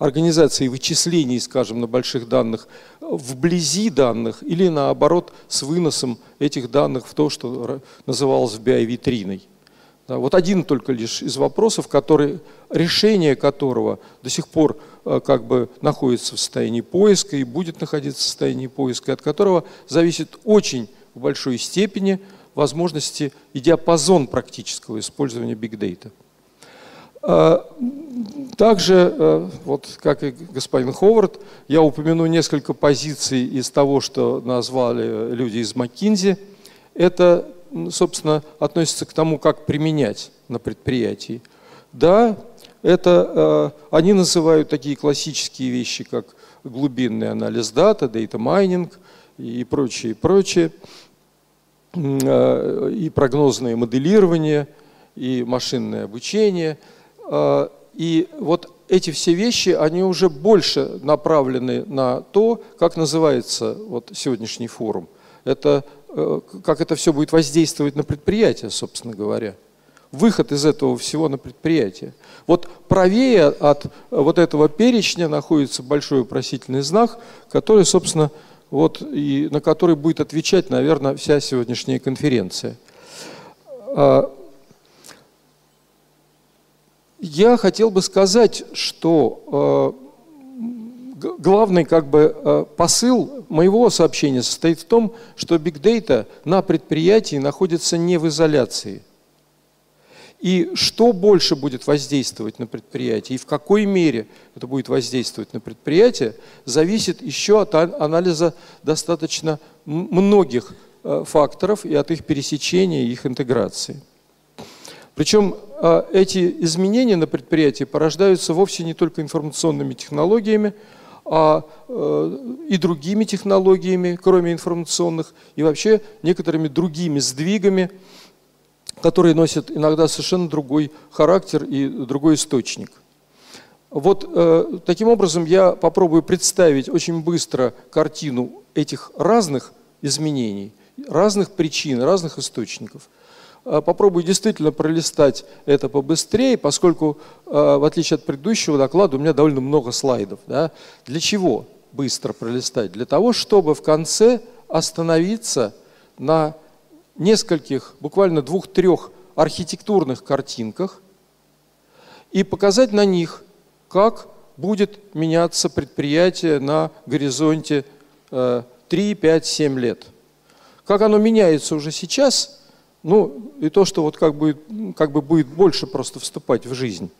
организацией вычислений, скажем, на больших данных вблизи данных или наоборот с выносом этих данных в то, что называлось BI-витриной. Да, вот один только лишь из вопросов, решение которого до сих пор находится в состоянии поиска и будет находиться в состоянии поиска, от которого зависит очень в большой степени возможности и диапазон практического использования Big Data. Также, как и господин Ховард, я упомяну несколько позиций из того, что назвали люди из McKinsey. Это, собственно, относится к тому, как применять на предприятии. Да, это они называют такие классические вещи, как глубинный анализ дата, data mining и прочее, и прогнозное моделирование, и машинное обучение. И вот эти все вещи, они уже больше направлены на то, как называется сегодняшний форум, это как это все будет воздействовать на предприятие, собственно говоря. Выход из этого всего на предприятие. Вот правее от вот этого перечня находится большой вопросительный знак, который, собственно, вот и на который будет отвечать, наверное, вся сегодняшняя конференция. Я хотел бы сказать, что главный посыл моего сообщения состоит в том, что Big Data на предприятии находится не в изоляции. И что больше будет воздействовать на предприятие, и в какой мере это будет воздействовать на предприятие, зависит еще от анализа достаточно многих факторов и от их пересечения и их интеграции. Причем эти изменения на предприятии порождаются вовсе не только информационными технологиями, а и другими технологиями, кроме информационных, и вообще некоторыми другими сдвигами, которые носят иногда совершенно другой характер и другой источник. Вот таким образом я попробую представить очень быстро картину этих разных изменений, разных причин, разных источников. Попробую действительно пролистать это побыстрее, поскольку, в отличие от предыдущего доклада, у меня довольно много слайдов. Да? Для чего быстро пролистать? Для того, чтобы в конце остановиться на нескольких, буквально 2-3 архитектурных картинках и показать на них, как будет меняться предприятие на горизонте 3, 5, 7 лет. Как оно меняется уже сейчас, ну и то, что вот как бы будет больше просто вступать в жизнь.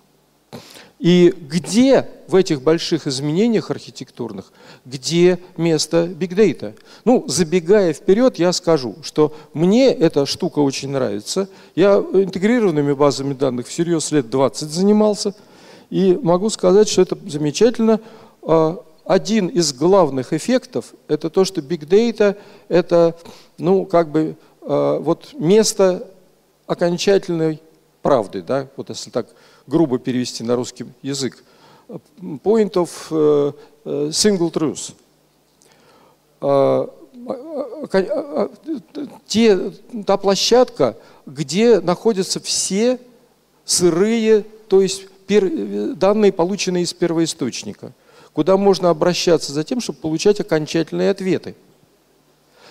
И где в этих больших изменениях архитектурных, где место Big Data? Ну, забегая вперед, я скажу, что мне эта штука очень нравится. Я интегрированными базами данных всерьез лет 20 занимался. И могу сказать, что это замечательно. Один из главных эффектов – это то, что Big Data – это, ну, вот место окончательной правды, да, вот если так грубо перевести на русский язык. Point of single truth. Та площадка, где находятся все сырые, то есть данные, полученные из первоисточника, куда можно обращаться за тем, чтобы получать окончательные ответы.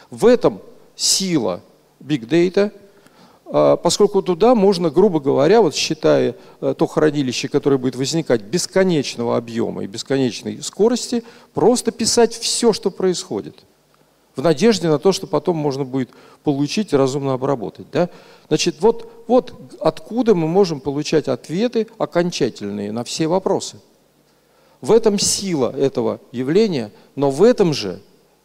В этом сила Big Data, поскольку туда можно, грубо говоря, вот считая то хранилище, которое будет возникать бесконечного объема и бесконечной скорости, просто писать все, что происходит, в надежде на то, что потом можно будет получить и разумно обработать. Да? Значит, вот откуда мы можем получать ответы окончательные на все вопросы. В этом сила этого явления, но в этом же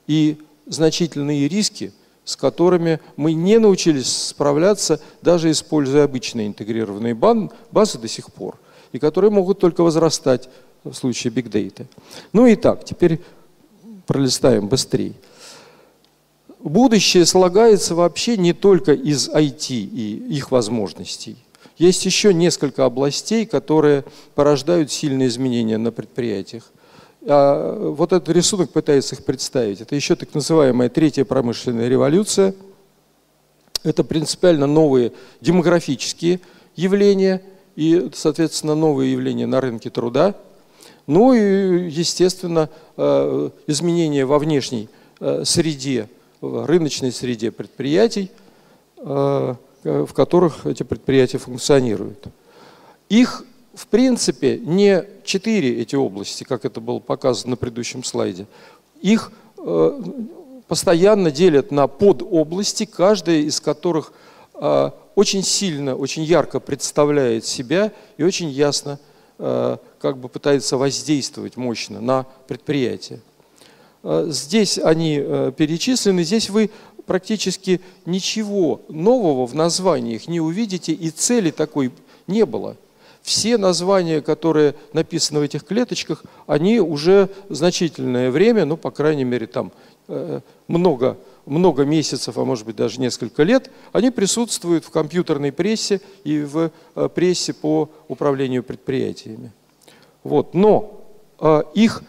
и значительные риски, с которыми мы не научились справляться, даже используя обычные интегрированные базы до сих пор, и которые могут только возрастать в случае Big Data. Ну и так, теперь пролистаем быстрее. Будущее слагается вообще не только из IT и их возможностей. Есть еще несколько областей, которые порождают сильные изменения на предприятиях. Вот этот рисунок пытается их представить. Это еще так называемая третья промышленная революция. Это принципиально новые демографические явления и, соответственно, новые явления на рынке труда. Ну и, естественно, изменения во внешней среде, в рыночной среде предприятий, в которых эти предприятия функционируют. Их в принципе, не 4 эти области, как это было показано на предыдущем слайде. Их постоянно делят на подобласти, каждая из которых очень сильно, очень ярко представляет себя и очень ясно пытается воздействовать мощно на предприятие. Здесь они перечислены, здесь вы практически ничего нового в названиях не увидите, и цели такой не было. Все названия, которые написаны в этих клеточках, они уже значительное время, ну, по крайней мере, там много месяцев, а может быть даже несколько лет, они присутствуют в компьютерной прессе и в прессе по управлению предприятиями. Вот. Но их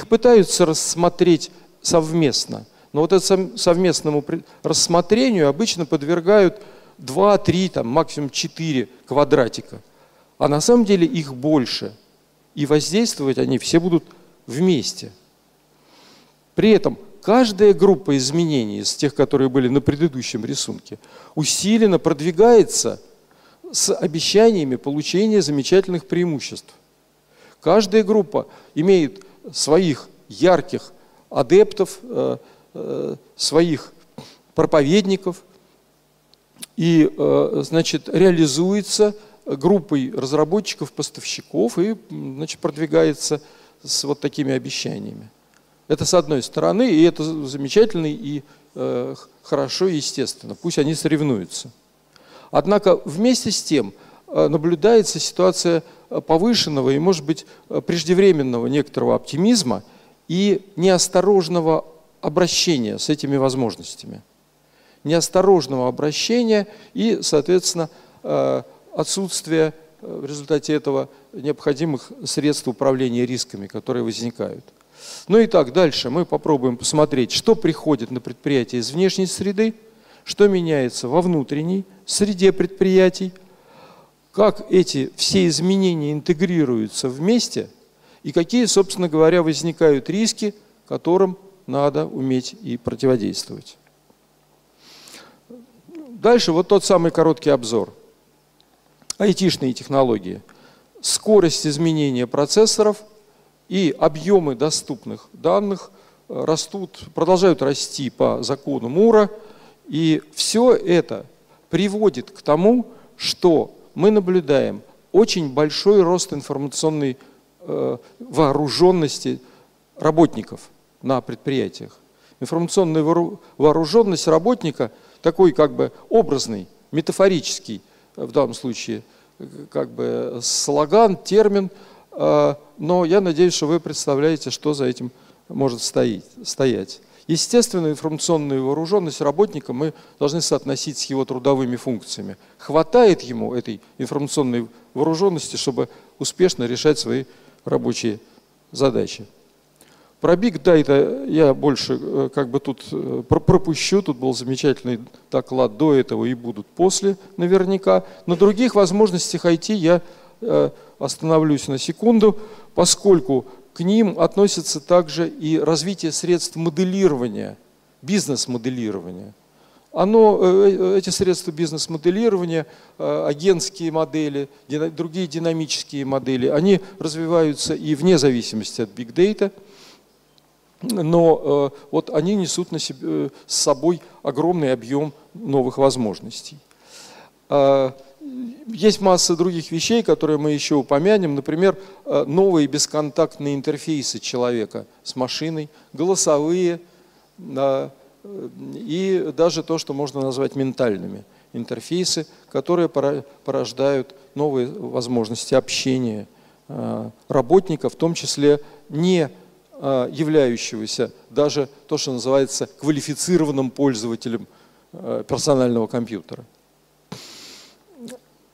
пытаются рассмотреть совместно. Но вот этому совместному рассмотрению обычно подвергают 2, 3, там, максимум 4 квадратика. А на самом деле их больше. И воздействовать они все будут вместе. При этом каждая группа изменений из тех, которые были на предыдущем рисунке, усиленно продвигается с обещаниями получения замечательных преимуществ. Каждая группа имеет своих ярких адептов, своих проповедников и, значит, реализуется группой разработчиков, поставщиков и, значит, продвигается с вот такими обещаниями. Это с одной стороны, и это замечательно и хорошо и естественно. Пусть они соревнуются. Однако вместе с тем наблюдается ситуация повышенного и, может быть, преждевременного некоторого оптимизма и неосторожного обращения с этими возможностями. Неосторожного обращения и, соответственно, отсутствие в результате этого необходимых средств управления рисками, которые возникают. Ну и так, дальше мы попробуем посмотреть, что приходит на предприятие из внешней среды, что меняется во внутренней среде предприятий, как эти все изменения интегрируются вместе и какие, собственно говоря, возникают риски, которым надо уметь и противодействовать. Дальше вот тот самый короткий обзор. Айтишные технологии. Скорость изменения процессоров и объемы доступных данных растут, продолжают расти по закону Мура. И все это приводит к тому, что мы наблюдаем очень большой рост информационной вооруженности работников на предприятиях. Информационная вооруженность работника такой как бы образный, метафорический, в данном случае как бы слоган, термин, но я надеюсь, что вы представляете, что за этим может стоять. Естественно, информационную вооруженность работника мы должны соотносить с его трудовыми функциями. Хватает ему этой информационной вооруженности, чтобы успешно решать свои рабочие задачи. Про Big Data я больше как бы тут пропущу, тут был замечательный доклад до этого и будут после наверняка. На других возможностях IT я остановлюсь на секунду, поскольку к ним относится также и развитие средств моделирования, бизнес-моделирования. Эти средства бизнес-моделирования, агентские модели, другие динамические модели, они развиваются и вне зависимости от Big Data, но вот они несут с собой огромный объем новых возможностей. Есть масса других вещей, которые мы еще упомянем. Например, новые бесконтактные интерфейсы человека с машиной, голосовые и даже то, что можно назвать ментальными интерфейсы, которые порождают новые возможности общения работника, в том числе не являющегося даже то, что называется квалифицированным пользователем персонального компьютера.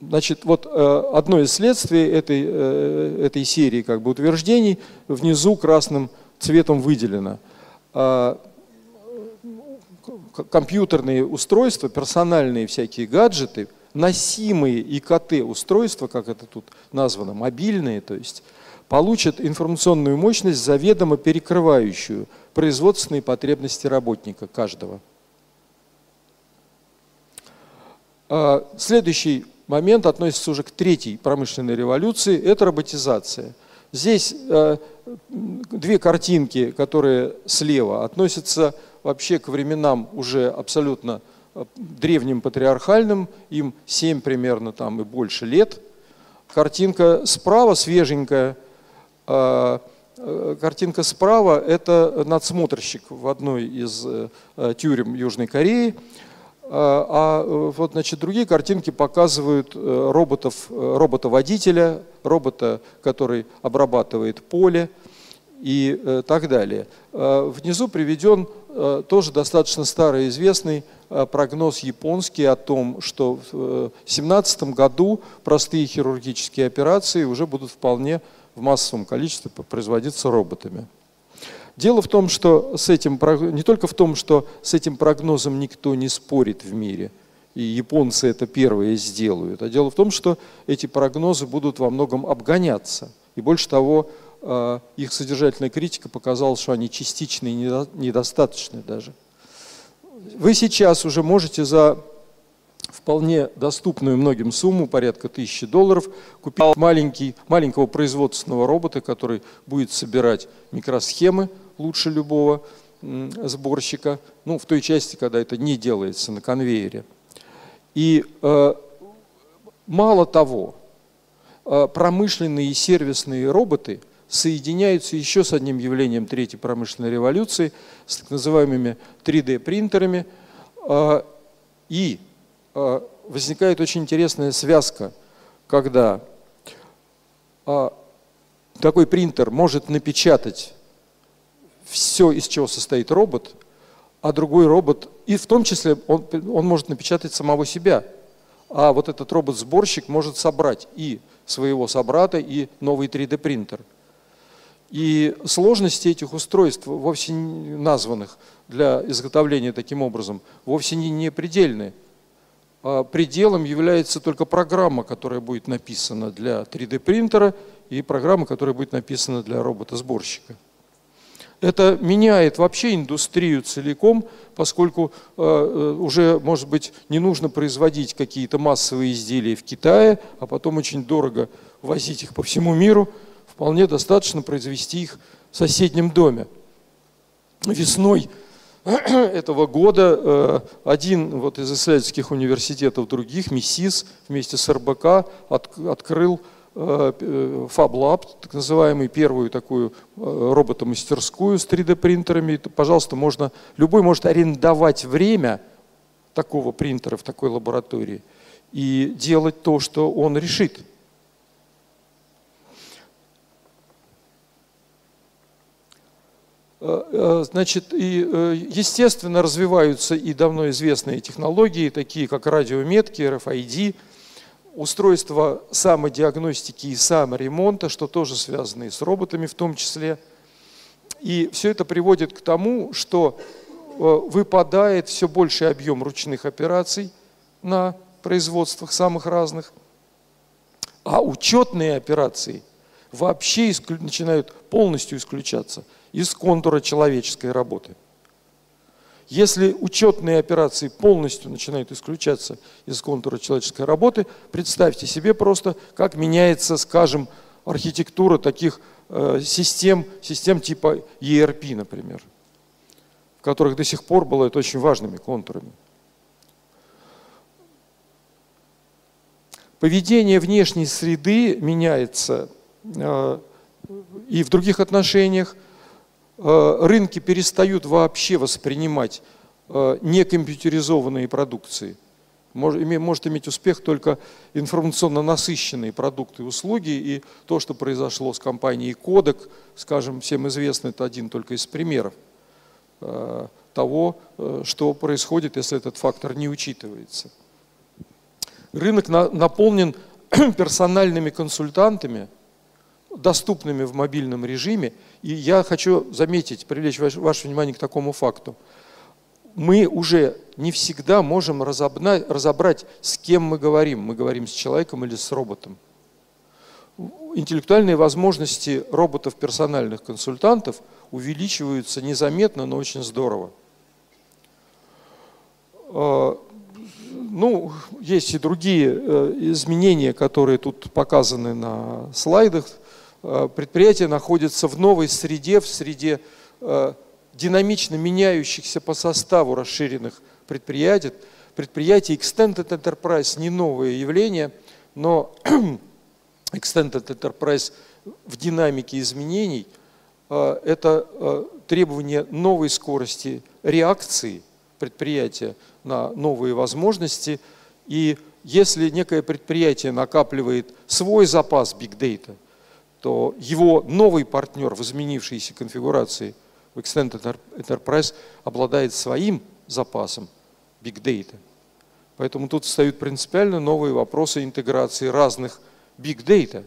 Значит, вот одно из следствий этой серии как бы утверждений внизу красным цветом выделено. Компьютерные устройства, персональные всякие гаджеты, носимые ИКТ-устройства, как это тут названо, мобильные, то есть, получат информационную мощность, заведомо перекрывающую производственные потребности работника каждого. Следующий момент относится уже к третьей промышленной революции, это роботизация. Здесь две картинки, которые слева, относятся вообще к временам уже абсолютно древним патриархальным, им 7 примерно там и больше лет. Картинка справа свеженькая. Картинка справа – это надсмотрщик в одной из тюрем Южной Кореи. Вот, значит, другие картинки показывают робота-водителя, робота, который обрабатывает поле и так далее. Внизу приведен тоже достаточно старый известный прогноз японский о том, что в 2017 году простые хирургические операции уже будут вполне в массовом количестве производиться роботами. Дело в том, что не только в том, что с этим прогнозом никто не спорит в мире, и японцы это первые сделают, а дело в том, что эти прогнозы будут во многом обгоняться. И больше того, их содержательная критика показала, что они частичны и недостаточны даже. Вы сейчас уже можете за вполне доступную многим сумму, порядка $1000, купить маленького производственного робота, который будет собирать микросхемы лучше любого сборщика, ну, в той части, когда это не делается на конвейере. И мало того, промышленные и сервисные роботы соединяются еще с одним явлением третьей промышленной революции, с так называемыми 3D-принтерами, и возникает очень интересная связка, когда такой принтер может напечатать все, из чего состоит робот, а другой робот, и в том числе он может напечатать самого себя, а вот этот робот-сборщик может собрать и своего собрата, и новый 3D-принтер. И сложности этих устройств, вовсе не названных для изготовления таким образом, вовсе не предельны. Пределом является только программа, которая будет написана для 3D-принтера, и программа, которая будет написана для робота-сборщика. Это меняет вообще индустрию целиком, поскольку уже, может быть, не нужно производить какие-то массовые изделия в Китае, а потом очень дорого возить их по всему миру. Вполне достаточно произвести их в соседнем доме. Весной этого года один из исследовательских университетов других, МИСИС, вместе с РБК открыл FabLab, так называемую, первую такую роботомастерскую с 3D-принтерами. Пожалуйста, любой может арендовать время такого принтера в такой лаборатории и делать то, что он решит. Значит, естественно, развиваются и давно известные технологии, такие как радиометки, RFID, устройства самодиагностики и саморемонта, что тоже связано и с роботами в том числе. И все это приводит к тому, что выпадает все больший объем ручных операций на производствах самых разных, а учетные операции вообще начинают полностью исключаться из контура человеческой работы. Если учетные операции полностью начинают исключаться из контура человеческой работы, представьте себе просто, как меняется, скажем, архитектура таких систем типа ERP, например, в которых до сих пор было это очень важными контурами. Поведение внешней среды меняется и в других отношениях. Рынки перестают вообще воспринимать некомпьютеризованные продукции. Может иметь успех только информационно насыщенные продукты и услуги. И то, что произошло с компанией Kodak, скажем, всем известно, это один только из примеров того, что происходит, если этот фактор не учитывается. Рынок наполнен персональными консультантами, доступными в мобильном режиме. И я хочу заметить, привлечь ваше внимание к такому факту. Мы уже не всегда можем разобрать, с кем мы говорим. Мы говорим с человеком или с роботом. Интеллектуальные возможности роботов-персональных консультантов увеличиваются незаметно, но очень здорово. Ну, есть и другие изменения, которые тут показаны на слайдах. Предприятие находится в новой среде, в среде динамично меняющихся по составу расширенных предприятий. Предприятие Extended Enterprise не новое явление, но Extended Enterprise в динамике изменений – это требование новой скорости реакции предприятия на новые возможности. И если некое предприятие накапливает свой запас Big Data, то его новый партнер в изменившейся конфигурации в Extended Enterprise обладает своим запасом Big Data. Поэтому тут встают принципиально новые вопросы интеграции разных Big Data.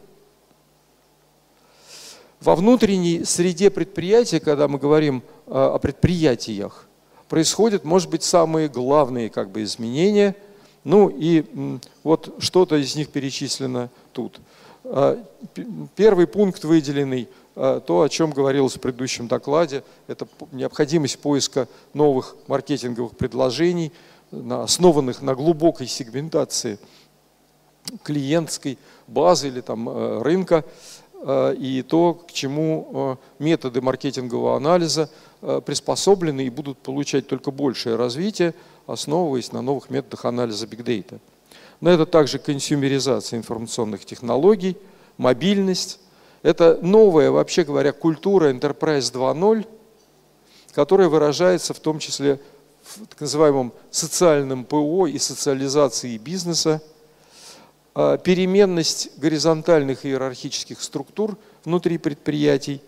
Во внутренней среде предприятия, когда мы говорим о предприятиях, происходят, может быть, самые главные изменения. Ну и вот что-то из них перечислено тут. Первый пункт выделенный, то, о чем говорилось в предыдущем докладе, это необходимость поиска новых маркетинговых предложений, основанных на глубокой сегментации клиентской базы или рынка, и то, к чему методы маркетингового анализа приспособлены и будут получать только большее развитие, основываясь на новых методах анализа Big Data. Но это также консюмеризация информационных технологий, мобильность. Это новая, вообще говоря, культура Enterprise 2.0, которая выражается в том числе в так называемом социальном ПО и социализации бизнеса, переменность горизонтальных и иерархических структур внутри предприятий,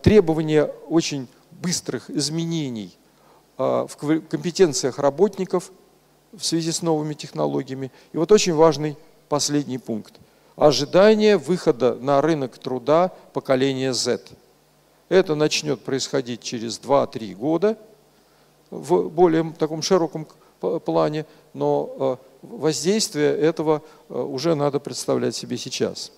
требования очень быстрых изменений в компетенциях работников в связи с новыми технологиями. И вот очень важный последний пункт. Ожидание выхода на рынок труда поколения Z. Это начнет происходить через 2-3 года в более таком широком плане, но воздействие этого уже надо представлять себе сейчас.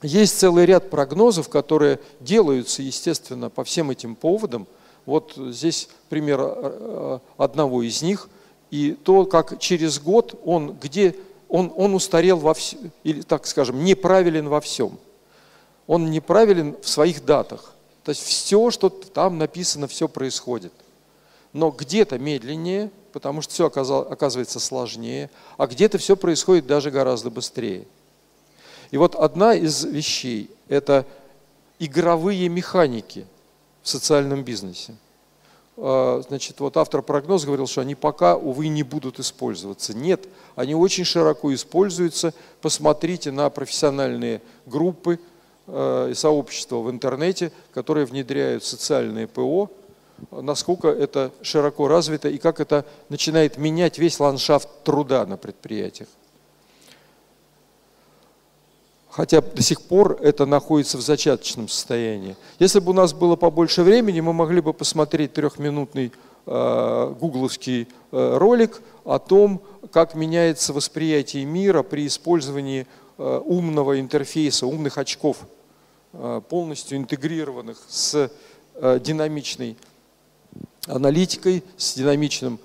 Есть целый ряд прогнозов, которые делаются, естественно, по всем этим поводам. Вот здесь пример одного из них. И то, как через год он устарел во всем, или, так скажем, неправилен во всем. Он неправилен в своих датах. То есть все, что там написано, все происходит. Но где-то медленнее, потому что все оказывается сложнее, а где-то все происходит даже гораздо быстрее. И вот одна из вещей – это игровые механики в социальном бизнесе. Значит, вот автор прогноза говорил, что они пока, увы, не будут использоваться. Нет, они очень широко используются. Посмотрите на профессиональные группы и сообщества в интернете, которые внедряют социальное ПО, насколько это широко развито и как это начинает менять весь ландшафт труда на предприятиях. Хотя до сих пор это находится в зачаточном состоянии. Если бы у нас было побольше времени, мы могли бы посмотреть 3-минутный гугловский ролик о том, как меняется восприятие мира при использовании умного интерфейса, умных очков, полностью интегрированных с динамичной аналитикой, с динамичным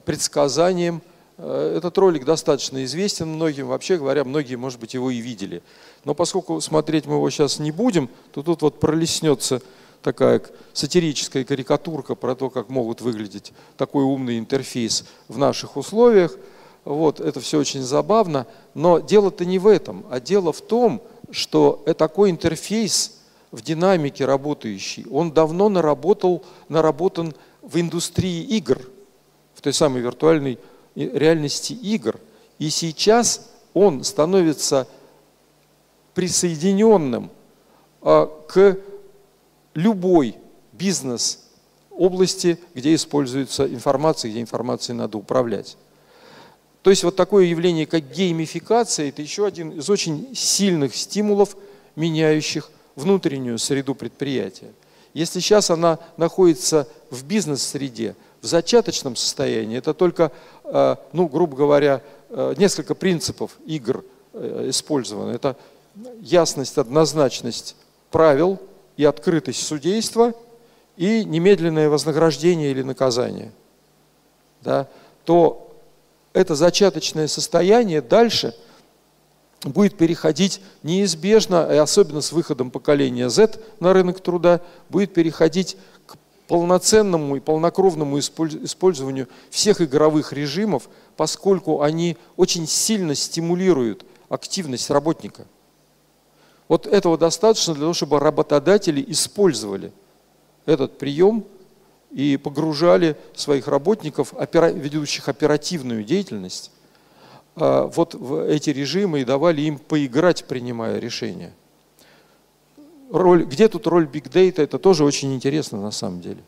предсказанием. Этот ролик достаточно известен многим, вообще говоря, многие, может быть, его и видели. Но поскольку смотреть мы его сейчас не будем, то тут вот пролистнется такая сатирическая карикатурка про то, как могут выглядеть такой умный интерфейс в наших условиях. Вот, это все очень забавно, но дело-то не в этом, а дело в том, что такой интерфейс в динамике работающий, он давно наработан в индустрии игр, в той самой виртуальной реальности игр. И сейчас он становится присоединенным к любой бизнес-области, где используется информация, где информацией надо управлять. То есть вот такое явление, как геймификация, это еще один из очень сильных стимулов, меняющих внутреннюю среду предприятия. Если сейчас она находится в бизнес-среде, в зачаточном состоянии, это только, грубо говоря, несколько принципов игр использовано. Это ясность, однозначность правил и открытость судейства и немедленное вознаграждение или наказание. Да, то это зачаточное состояние дальше будет переходить неизбежно, и особенно с выходом поколения Z на рынок труда, будет переходить к полноценному и полнокровному использованию всех игровых режимов, поскольку они очень сильно стимулируют активность работника. Вот этого достаточно для того, чтобы работодатели использовали этот прием и погружали своих работников, ведущих оперативную деятельность, вот в эти режимы и давали им поиграть, принимая решения. Где тут роль Big Data? Это тоже очень интересно на самом деле.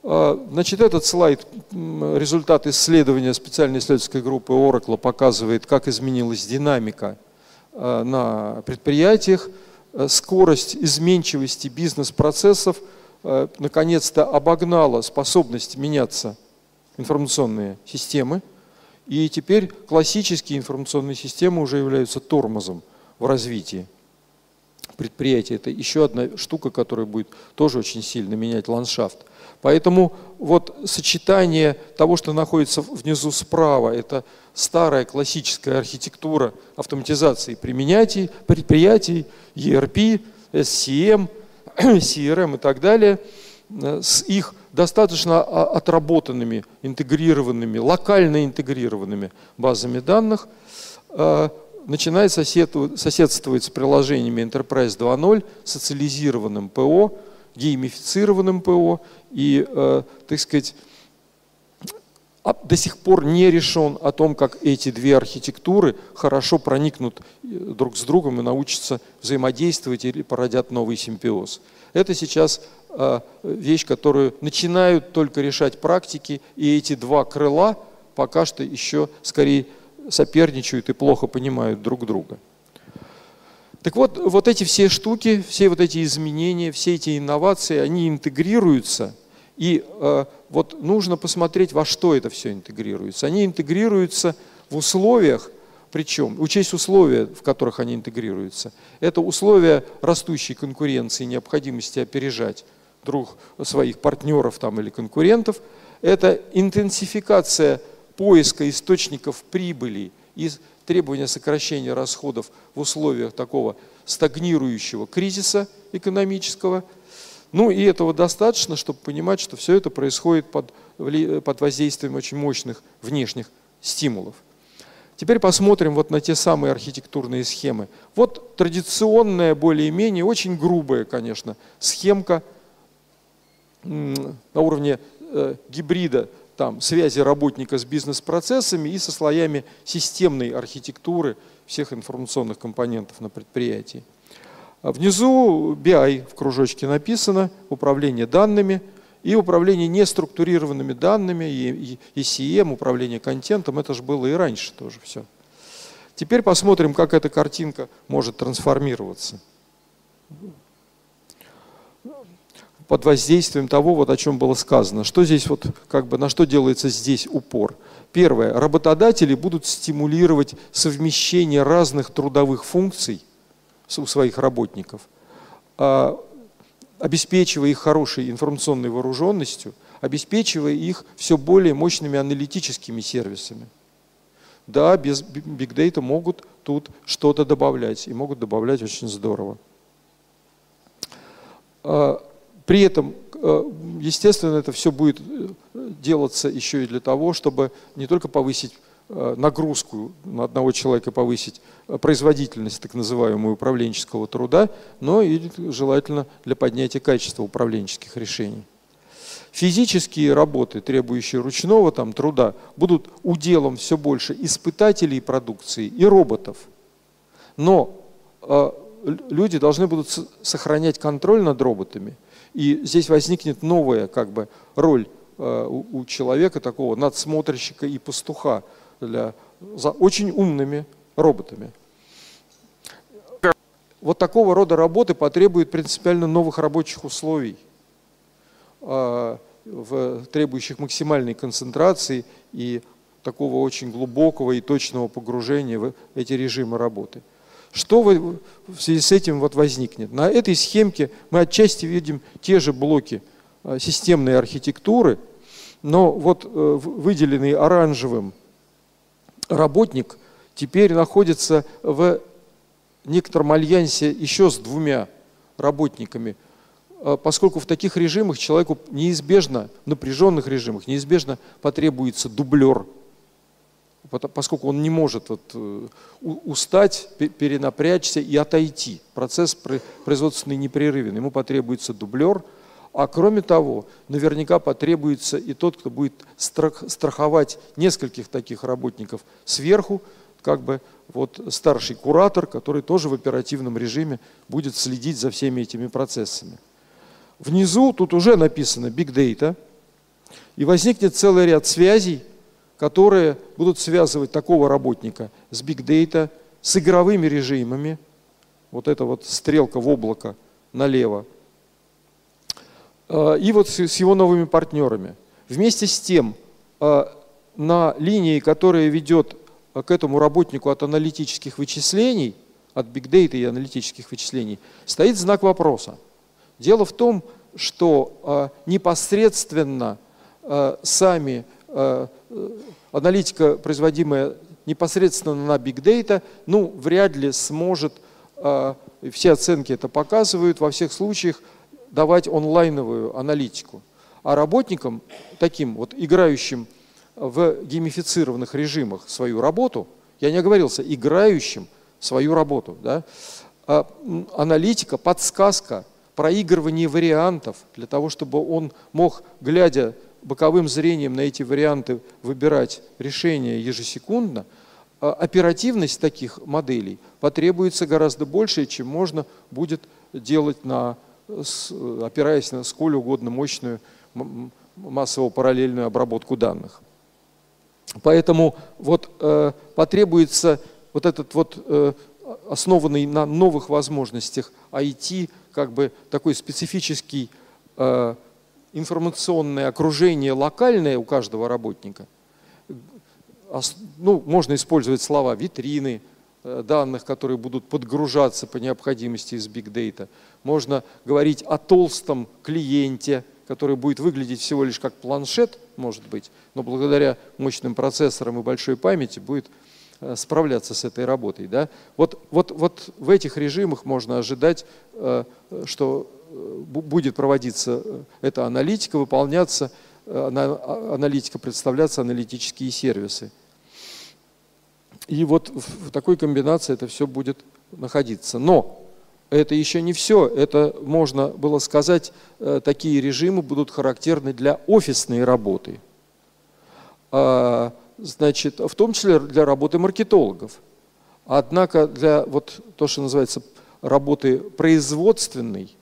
Значит, этот слайд, результат исследования специальной исследовательской группы Oracle, показывает, как изменилась динамика на предприятиях, скорость изменчивости бизнес-процессов наконец-то обогнала способность меняться информационные системы, и теперь классические информационные системы уже являются тормозом в развитии предприятия. Это еще одна штука, которая будет тоже очень сильно менять ландшафт. Поэтому вот сочетание того, что находится внизу справа, это старая классическая архитектура автоматизации предприятий, ERP, SCM, CRM и так далее, с их достаточно отработанными, интегрированными, локально интегрированными базами данных, начинает соседствовать с приложениями Enterprise 2.0, социализированным ПО, геймифицированным ПО, и, так сказать, до сих пор не решен о том, как эти две архитектуры хорошо проникнут друг с другом и научатся взаимодействовать или породят новый симбиоз. Это сейчас вещь, которую начинают только решать практики, и эти два крыла пока что еще скорее соперничают и плохо понимают друг друга. Так вот, вот эти все штуки, все вот эти изменения, все эти инновации, они интегрируются, и вот нужно посмотреть, во что это все интегрируется. Они интегрируются в условиях, причем учесть условия, в которых они интегрируются. Это условия растущей конкуренции, необходимости опережать своих партнеров там, или конкурентов. Это интенсификация поиска источников прибыли и требования сокращения расходов в условиях такого стагнирующего кризиса экономического. Ну и этого достаточно, чтобы понимать, что все это происходит под воздействием очень мощных внешних стимулов. Теперь посмотрим вот на те самые архитектурные схемы. Вот традиционная, более-менее, очень грубая, конечно, схемка на уровне гибрида, там, связи работника с бизнес-процессами и со слоями системной архитектуры всех информационных компонентов на предприятии. Внизу BI в кружочке написано, управление данными и управление неструктурированными данными, и ECM, управление контентом, это же было и раньше тоже все. Теперь посмотрим, как эта картинка может трансформироваться под воздействием того, вот о чем было сказано. Что здесь вот, как бы, на что делается здесь упор? Первое. Работодатели будут стимулировать совмещение разных трудовых функций у своих работников, обеспечивая их хорошей информационной вооруженностью, обеспечивая их все более мощными аналитическими сервисами. Да, без Big Data могут тут что-то добавлять, и могут добавлять очень здорово. При этом, естественно, это все будет делаться еще и для того, чтобы не только повысить нагрузку на одного человека, повысить производительность так называемого управленческого труда, но и желательно для поднятия качества управленческих решений. Физические работы, требующие ручного труда, будут уделом все больше испытателей продукции и роботов. Но люди должны будут сохранять контроль над роботами. И здесь возникнет новая роль у человека, такого надсмотрщика и пастуха за очень умными роботами. Вот такого рода работы потребуют принципиально новых рабочих условий, требующих максимальной концентрации и такого очень глубокого и точного погружения в эти режимы работы. Что в связи с этим возникнет? На этой схемке мы отчасти видим те же блоки системной архитектуры, но вот выделенный оранжевым работник теперь находится в некотором альянсе еще с двумя работниками, поскольку в таких режимах человеку неизбежно, в напряженных режимах, неизбежно потребуется дублер, поскольку он не может устать, перенапрячься и отойти. Процесс производственный непрерывен, ему потребуется дублер, а кроме того, наверняка потребуется и тот, кто будет страховать нескольких таких работников сверху, старший куратор, который тоже в оперативном режиме будет следить за всеми этими процессами. Внизу тут уже написано Big Data, И возникнет целый ряд связей, которые будут связывать такого работника с Big Data, с игровыми режимами, вот эта вот стрелка в облако налево, и вот с его новыми партнерами. Вместе с тем, на линии, которая ведет к этому работнику от аналитических вычислений, от Big Data и аналитических вычислений, стоит знак вопроса. Дело в том, что непосредственно сами аналитика, производимая непосредственно на Big Data, ну, вряд ли сможет, все оценки это показывают, во всех случаях давать онлайновую аналитику. А работникам, таким вот играющим в геймифицированных режимах свою работу, я не оговорился, играющим свою работу, да, аналитика, подсказка, проигрывание вариантов для того, чтобы он мог, глядя боковым зрением на эти варианты, выбирать решения ежесекундно, оперативность таких моделей потребуется гораздо больше, чем можно будет делать, опираясь на сколь угодно мощную массово-параллельную обработку данных. Поэтому вот потребуется вот этот вот основанный на новых возможностях IT, как бы такой специфический информационное окружение локальное у каждого работника. Ну, можно использовать слова витрины данных, которые будут подгружаться по необходимости из Big Data. Можно говорить о толстом клиенте, который будет выглядеть всего лишь как планшет, может быть, но благодаря мощным процессорам и большой памяти будет справляться с этой работой. Да? Вот в этих режимах можно ожидать, что будет проводиться эта аналитика, выполняться аналитика, представляться аналитические сервисы. И вот в такой комбинации это все будет находиться. Но это еще не все. Это, можно было сказать, такие режимы будут характерны для офисной работы. Значит, в том числе для работы маркетологов. Однако для вот то, что называется работы производственной,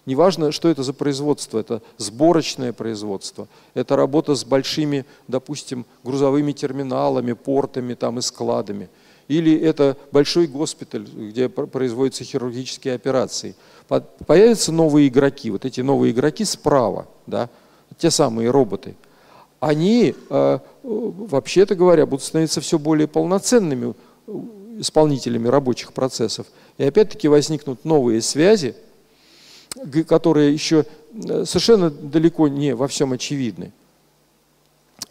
неважно, что это за производство, это сборочное производство, это работа с большими, допустим, грузовыми терминалами, портами там, и складами, или это большой госпиталь, где производятся хирургические операции. Появятся новые игроки, вот эти новые игроки справа, да, те самые роботы. Они, вообще-то говоря, будут становиться все более полноценными исполнителями рабочих процессов. И опять-таки возникнут новые связи, которые еще совершенно далеко не во всем очевидны.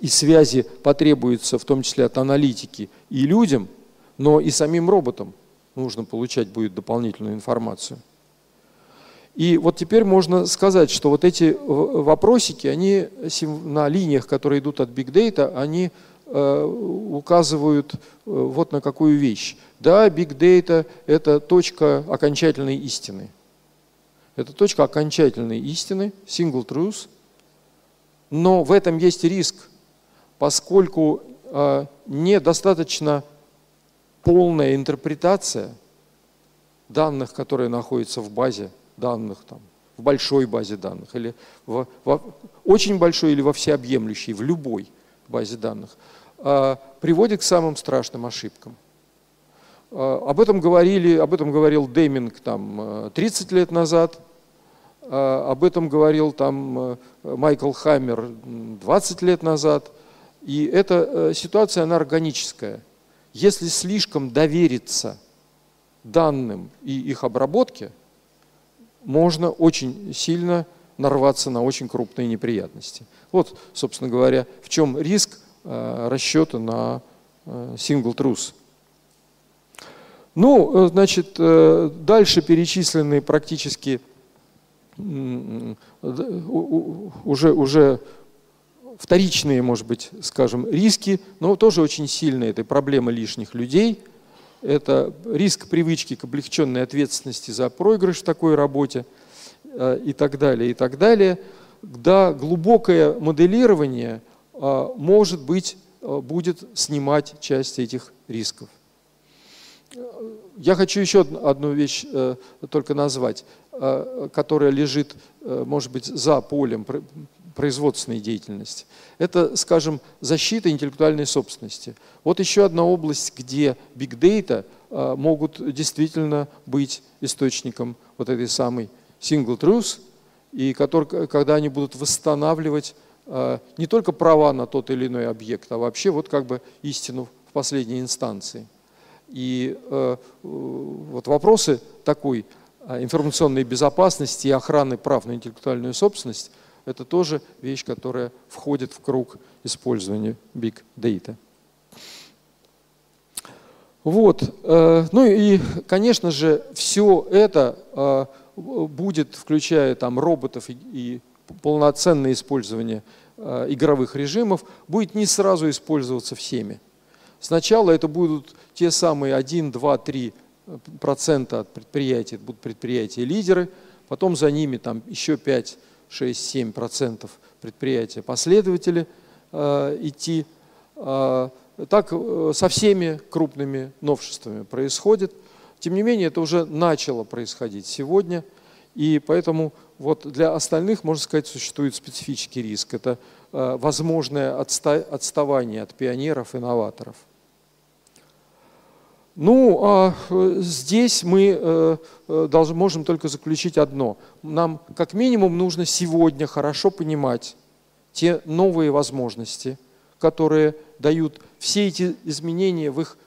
И связи потребуются в том числе от аналитики и людям, но и самим роботам нужно получать будет дополнительную информацию. И вот теперь можно сказать, что вот эти вопросики, они на линиях, которые идут от Big Data, они указывают вот на какую вещь. Да, Big Data – это точка окончательной истины. Это точка окончательной истины, single truth, но в этом есть риск, поскольку недостаточно полная интерпретация данных, которые находятся в базе данных, там, в большой базе данных, или в очень большой или во всеобъемлющей, в любой базе данных, приводит к самым страшным ошибкам. Об этом говорил Деминг там 30 лет назад, об этом говорил там Майкл Хаммер 20 лет назад. И эта ситуация, она органическая. Если слишком довериться данным и их обработке, можно очень сильно нарваться на очень крупные неприятности. Вот, собственно говоря, в чем риск расчета на single truth. Ну, значит, дальше перечислены практически уже вторичные, может быть, скажем, риски, но тоже очень сильные. Это проблема лишних людей, это риск привычки к облегченной ответственности за проигрыш в такой работе и так далее, и так далее. Да, глубокое моделирование, может быть, будет снимать часть этих рисков. Я хочу еще одну вещь только назвать, которая лежит, может быть, за полем производственной деятельности. Это, скажем, защита интеллектуальной собственности. Вот еще одна область, где big data могут действительно быть источником вот этой самой single truth, и когда они будут восстанавливать не только права на тот или иной объект, а вообще вот как бы истину в последней инстанции. И вот вопросы такой информационной безопасности и охраны прав на интеллектуальную собственность – это тоже вещь, которая входит в круг использования big data. Вот. Ну и, конечно же, все это будет, включая там роботов и полноценное использование игровых режимов, будет не сразу использоваться всеми. Сначала это будут те самые 1, 2, 3% от предприятий, это будут предприятия-лидеры, потом за ними там еще 5, 6, 7% предприятия-последователи идти. Так со всеми крупными новшествами происходит. Тем не менее, это уже начало происходить сегодня, и поэтому вот для остальных, можно сказать, существует специфический риск. Это возможное отставание от пионеров и новаторов. Ну, а здесь мы можем только заключить одно. Нам как минимум нужно сегодня хорошо понимать те новые возможности, которые дают все эти изменения в их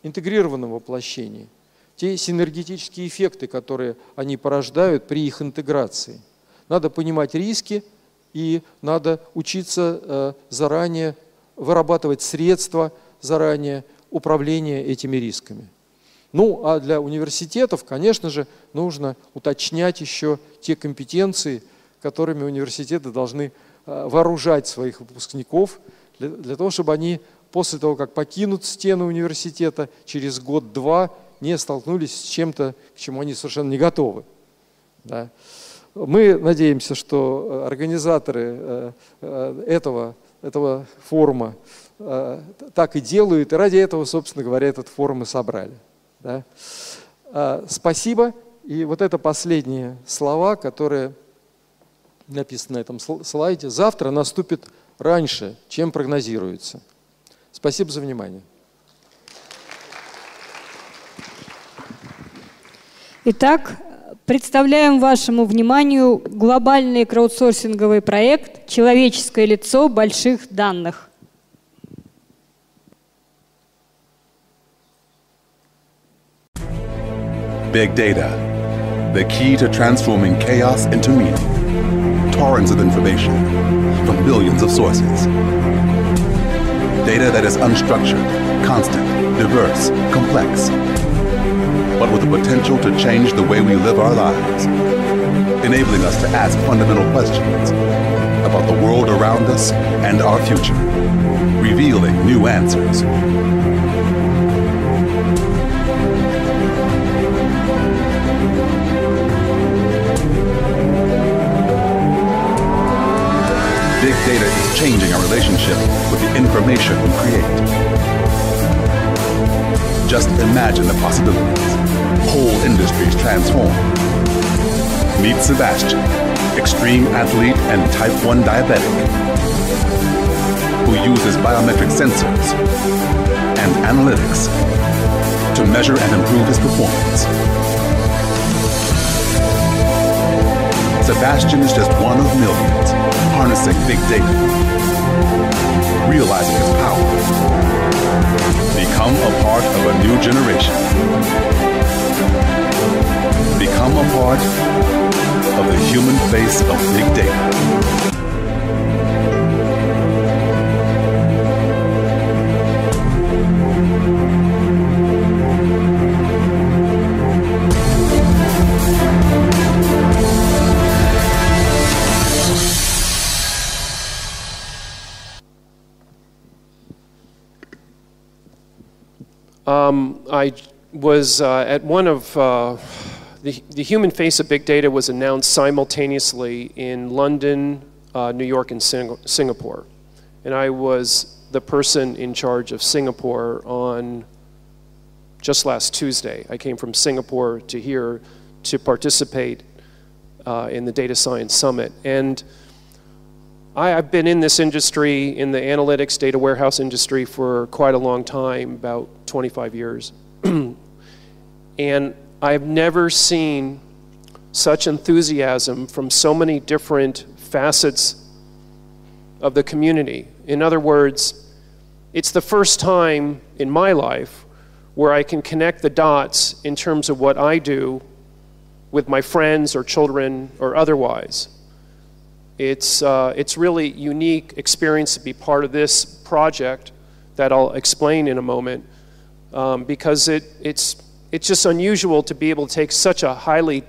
интегрированном воплощении, те синергетические эффекты, которые они порождают при их интеграции. Надо понимать риски и надо учиться заранее вырабатывать средства, заранее управления этими рисками. Ну, а для университетов, конечно же, нужно уточнять еще те компетенции, которыми университеты должны вооружать своих выпускников, для того, чтобы они после того, как покинут стены университета, через год-два не столкнулись с чем-то, к чему они совершенно не готовы. Да. Мы надеемся, что организаторы этого форума так и делают, и ради этого, собственно говоря, этот форум и собрали. Да. Спасибо. И вот это последние слова, которые написаны на этом слайде. Завтра наступит раньше, чем прогнозируется. Спасибо за внимание. Итак, представляем вашему вниманию глобальный краудсорсинговый проект «Человеческое лицо больших данных». Big data, the key to transforming chaos into meaning. Torrents of information from billions of sources. Data that is unstructured, constant, diverse, complex, but with the potential to change the way we live our lives, enabling us to ask fundamental questions about the world around us and our future, revealing new answers. Big data is changing our relationship with the information we create. Just imagine the possibilities. Whole industries transformed. Meet Sebastian, extreme athlete and type 1 diabetic, who uses biometric sensors and analytics to measure and improve his performance. Sebastian is just one of millions harnessing big data, realizing his power. Become a part of a new generation. Become a part of the human face of big data. I was at one of the human face of big data was announced simultaneously in London, New York, and Singapore. And I was the person in charge of Singapore on just last Tuesday. I came from Singapore to here to participate in the Data Science Summit. And I've been in this industry, in the analytics data warehouse industry, for quite a long time, about 25 years. And I've never seen such enthusiasm from so many different facets of the community. In other words, it's the first time in my life where I can connect the dots in terms of what I do with my friends or children or otherwise. It's really a unique experience to be part of this project that I'll explain in a moment, because it's just unusual to be able to take such a highly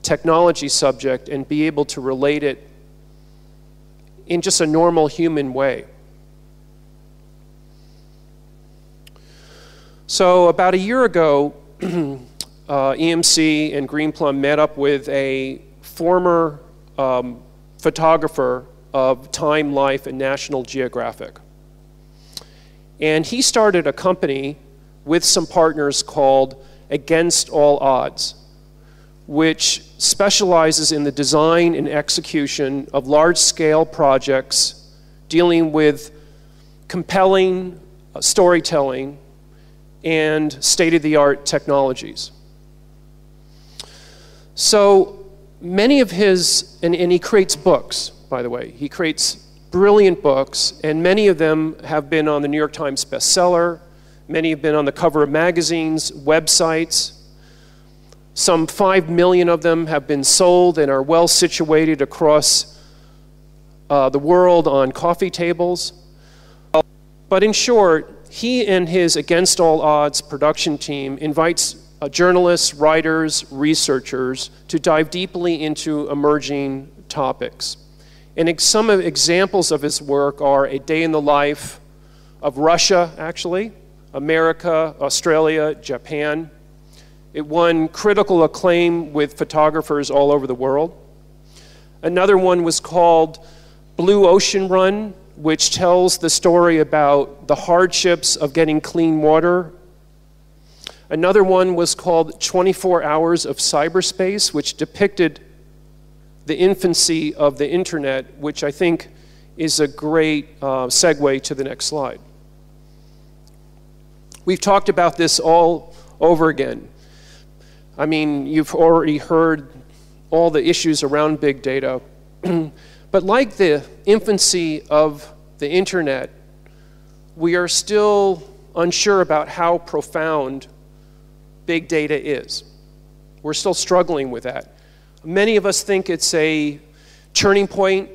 technology subject and be able to relate it in just a normal human way. So about a year ago, EMC and Greenplum met up with a former photographer of Time, Life, and National Geographic. And he started a company with some partners called Against All Odds, which specializes in the design and execution of large-scale projects dealing with compelling storytelling and state-of-the-art technologies. So many of his, and he creates books, by the way. He creates brilliant books, and many of them have been on the New York Times bestseller. Many have been on the cover of magazines, websites. Some 5 million of them have been sold and are well situated across the world on coffee tables. But in short, he and his Against All Odds production team invites journalists, writers, researchers to dive deeply into emerging topics. And some examples of his work are A Day in the Life of Russia, actually, America, Australia, Japan. It won critical acclaim with photographers all over the world. Another one was called Blue Ocean Run, which tells the story about the hardships of getting clean water. Another one was called 24 Hours of Cyberspace, which depicted the infancy of the internet, which I think is a great segue to the next slide. We've talked about this all over again. I mean, you've already heard all the issues around big data. But like the infancy of the internet, we are still unsure about how profound big data is. We're still struggling with that. Many of us think it's a turning point,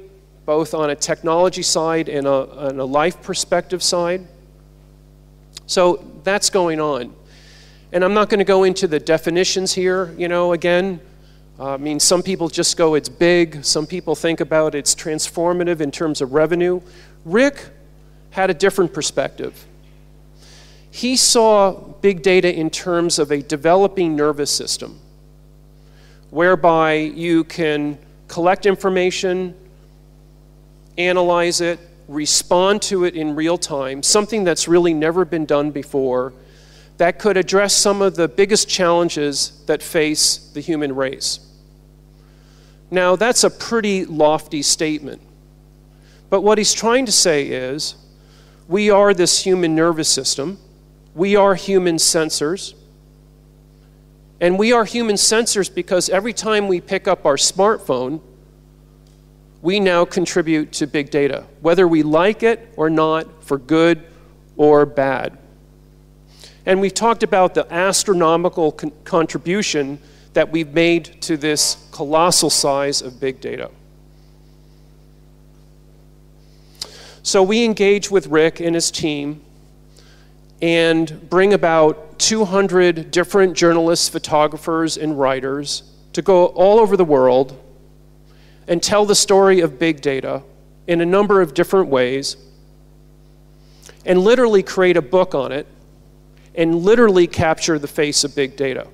both on a technology side and a life perspective side. So that's going on. And I'm not going to go into the definitions here, again. I mean, some people just go, it's big. Some people think about it's transformative in terms of revenue. Rick had a different perspective. He saw big data in terms of a developing nervous system, whereby you can collect information, analyze it, respond to it in real time, something that's really never been done before, that could address some of the biggest challenges that face the human race. Now, that's a pretty lofty statement. But what he's trying to say is, we are this human nervous system. We are human sensors. And we are human sensors because every time we pick up our smartphone, we now contribute to big data, whether we like it or not, for good or bad. And we've talked about the astronomical contribution that we've made to this colossal size of big data. So we engage with Rick and his team and bring about 200 different journalists, photographers, and writers to go all over the world and tell the story of big data in a number of different ways, and literally create a book on it, and literally capture the face of big data.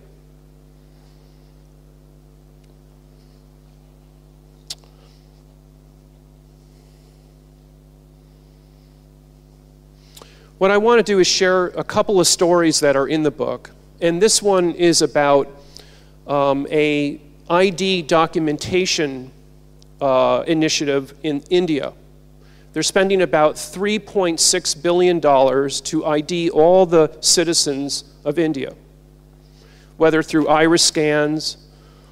What I want to do is share a couple of stories that are in the book. And this one is about a ID documentation initiative in India. They're spending about $3.6 billion to ID all the citizens of India, whether through iris scans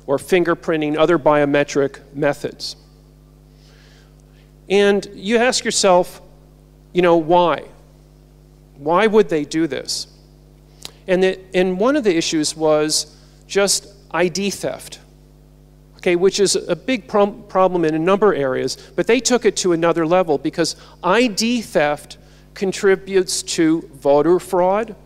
or fingerprinting, other biometric methods. And you ask yourself, why? Why would they do this? And one of the issues was just ID theft, okay, which is a big problem in a number of areas, but they took it to another level because ID theft contributes to voter fraud,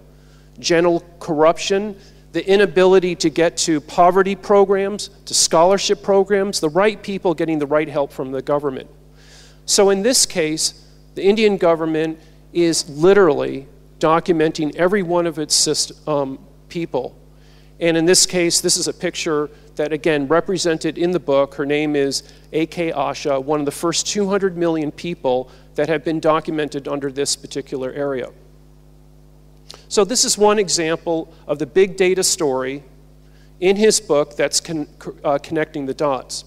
general corruption, the inability to get to poverty programs, to scholarship programs, the right people getting the right help from the government. So in this case, the Indian government is literally documenting every one of its people. And in this case, this is a picture that, again, represented in the book. Her name is A.K. Asha, one of the first 200 million people that have been documented under this particular area. So this is one example of the big data story in his book that's connecting the dots.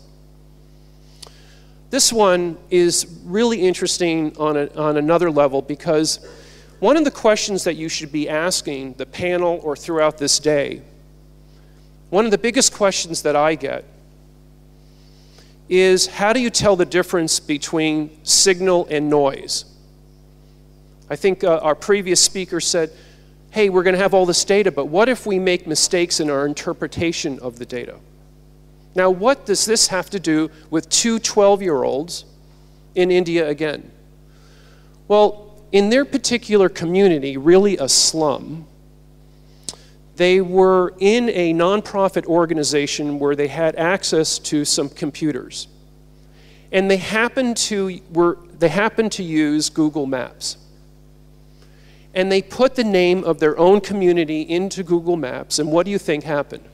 This one is really interesting on another level because one of the questions that you should be asking the panel or throughout this day, one of the biggest questions that I get is how do you tell the difference between signal and noise? I think our previous speaker said, hey, we're going to have all this data, but what if we make mistakes in our interpretation of the data? Now, what does this have to do with two 12-year-olds in India again? Well, in their particular community, really a slum, they were in a nonprofit organization where they had access to some computers. And they happened to use Google Maps. And they put the name of their own community into Google Maps, and what do you think happened?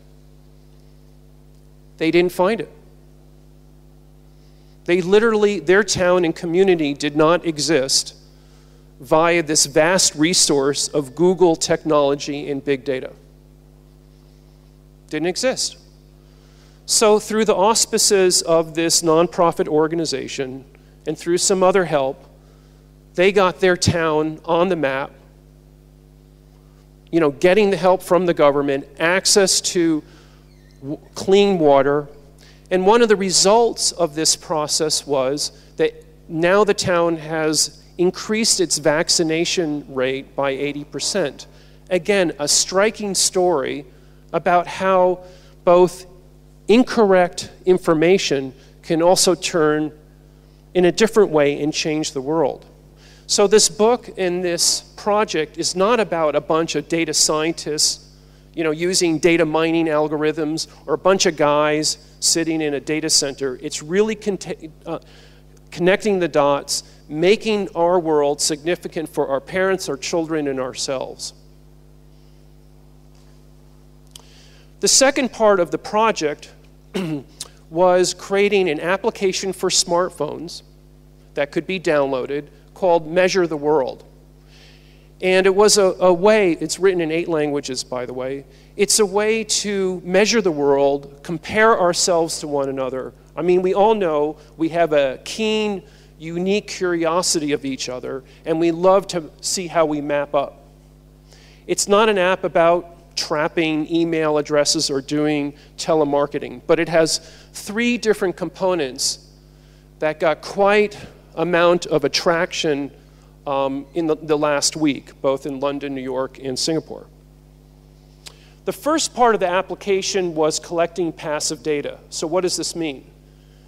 They didn't find it. They literally, their town and community did not exist via this vast resource of Google technology and big data. Didn't exist. So through the auspices of this nonprofit organization and through some other help, they got their town on the map, getting the help from the government, access to clean water. And one of the results of this process was that now the town has increased its vaccination rate by 80%. Again, a striking story about how both incorrect information can also turn in a different way and change the world. So this book and this project is not about a bunch of data scientists, using data mining algorithms or a bunch of guys sitting in a data center. It's really connecting the dots, making our world significant for our parents, our children, and ourselves. The second part of the project was creating an application for smartphones that could be downloaded called Measure the World. And it was a way, it's written in 8 languages, by the way, it's a way to measure the world, compare ourselves to one another. I mean, we all know we have a keen, unique curiosity of each other, and we love to see how we map up. It's not an app about trapping email addresses or doing telemarketing, but it has 3 different components that got quite amount of attraction in the last week, both in London, New York, and Singapore. The first part of the application was collecting passive data. So what does this mean?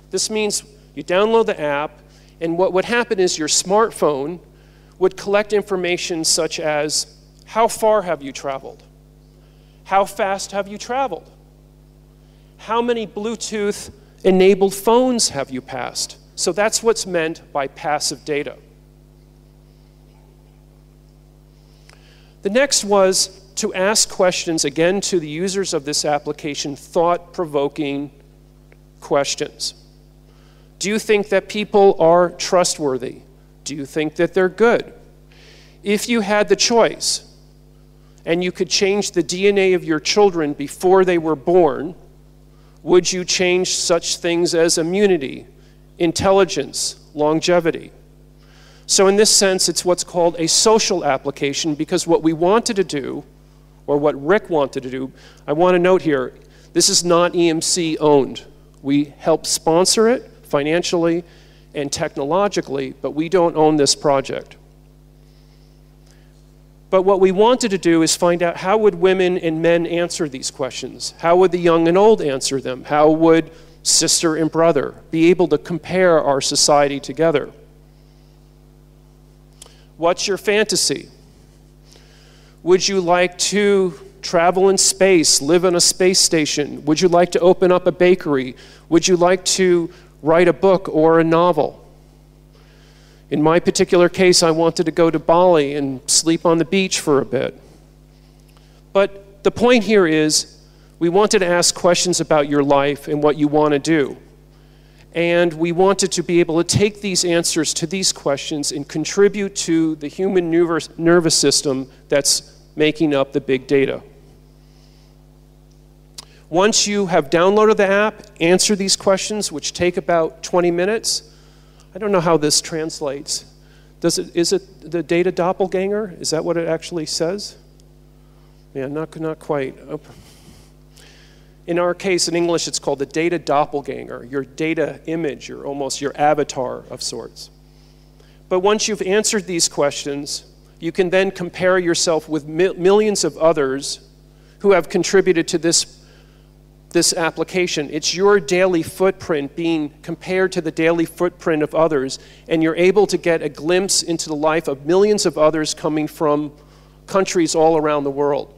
This means you download the app, and what would happen is your smartphone would collect information such as, how far have you traveled? How fast have you traveled? How many Bluetooth-enabled phones have you passed? So that's what's meant by passive data. The next was to ask questions, again, to the users of this application, thought-provoking questions. Do you think that people are trustworthy? Do you think that they're good? If you had the choice, and you could change the DNA of your children before they were born, would you change such things as immunity, intelligence, longevity? So in this sense, it's what's called a social application, because what we wanted to do, or what Rick wanted to do, I want to note here, this is not EMC owned. We help sponsor it financially and technologically, but we don't own this project. But what we wanted to do is find out, how would women and men answer these questions? How would the young and old answer them? How would sister and brother be able to compare our society together? What's your fantasy? Would you like to travel in space, live on a space station? Would you like to open up a bakery? Would you like to write a book or a novel? In my particular case, I wanted to go to Bali and sleep on the beach for a bit. But the point here is, we wanted to ask questions about your life and what you want to do. And we wanted to be able to take these answers to these questions and contribute to the human nervous system that's making up the big data. Once you have downloaded the app, answer these questions, which take about 20 minutes. I don't know how this translates. Is it the data doppelganger? Is that what it actually says? Yeah, not quite. In our case, in English, it's called the data doppelganger, your data image, almost your avatar of sorts. But once you've answered these questions, you can then compare yourself with millions of others who have contributed to this application. It's your daily footprint being compared to the daily footprint of others, and you're able to get a glimpse into the life of millions of others coming from countries all around the world.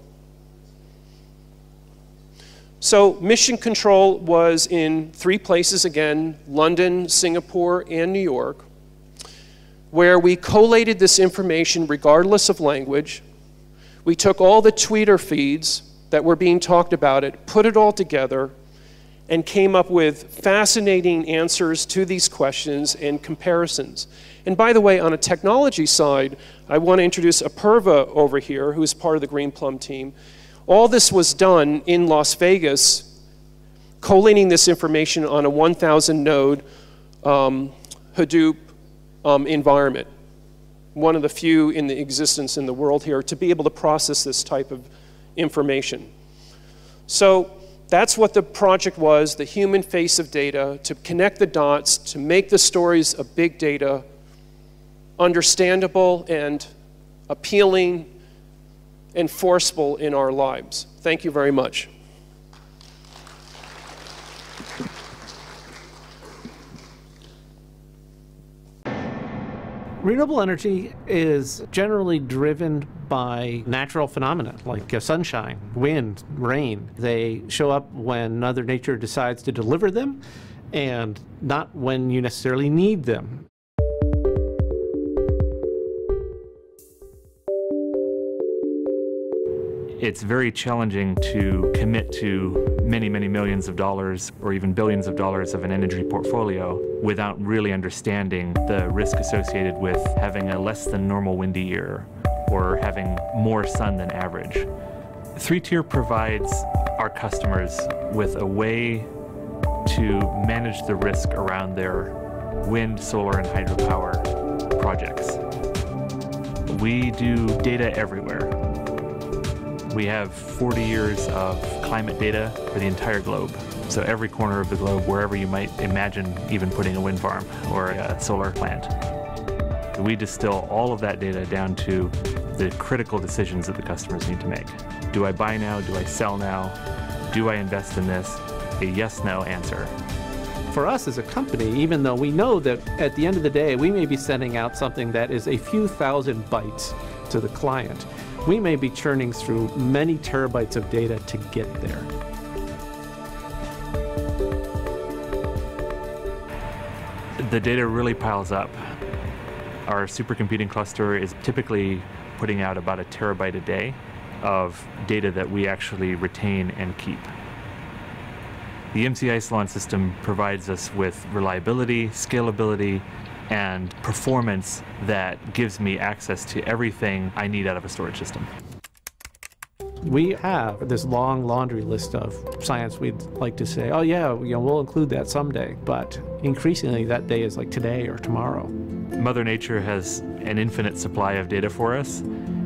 So Mission Control was in 3 places again, London, Singapore, and New York, where we collated this information regardless of language. We took all the Twitter feeds that were being talked about it, put it all together, and came up with fascinating answers to these questions and comparisons. And by the way, on a technology side, I want to introduce Apurva over here, who is part of the Green Plum team. All this was done in Las Vegas, collating this information on a 1,000 node Hadoop environment. One of the few in the existence in the world here to be able to process this type of information. So that's what the project was, the human face of data, to connect the dots, to make the stories of big data understandable and appealing and forceful in our lives. Thank you very much. Renewable energy is generally driven by natural phenomena like sunshine, wind, rain. They show up when Mother Nature decides to deliver them and not when you necessarily need them. It's very challenging to commit to many, many millions of dollars or even billions of dollars of an energy portfolio without really understanding the risk associated with having a less than normal windy year or having more sun than average. 3-tier provides our customers with a way to manage the risk around their wind, solar, and hydropower projects. We do data everywhere. We have 40 years of climate data for the entire globe. So every corner of the globe, wherever you might imagine even putting a wind farm or a solar plant. We distill all of that data down to the critical decisions that the customers need to make. Do I buy now? Do I sell now? Do I invest in this? A yes/no answer. For us as a company, even though we know that at the end of the day, we may be sending out something that is a few thousand bytes to the client, we may be churning through many terabytes of data to get there. The data really piles up. Our supercomputing cluster is typically putting out about 1 terabyte a day of data that we actually retain and keep. The EMC Isilon system provides us with reliability, scalability, and performance that gives me access to everything I need out of a storage system. We have this long laundry list of science we'd like to say, oh yeah, we'll include that someday, but increasingly that day is like today or tomorrow. Mother Nature has an infinite supply of data for us,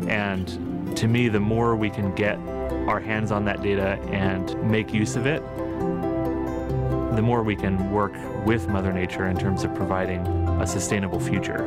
and to me, the more we can get our hands on that data and make use of it, the more we can work with Mother Nature in terms of providing a sustainable future.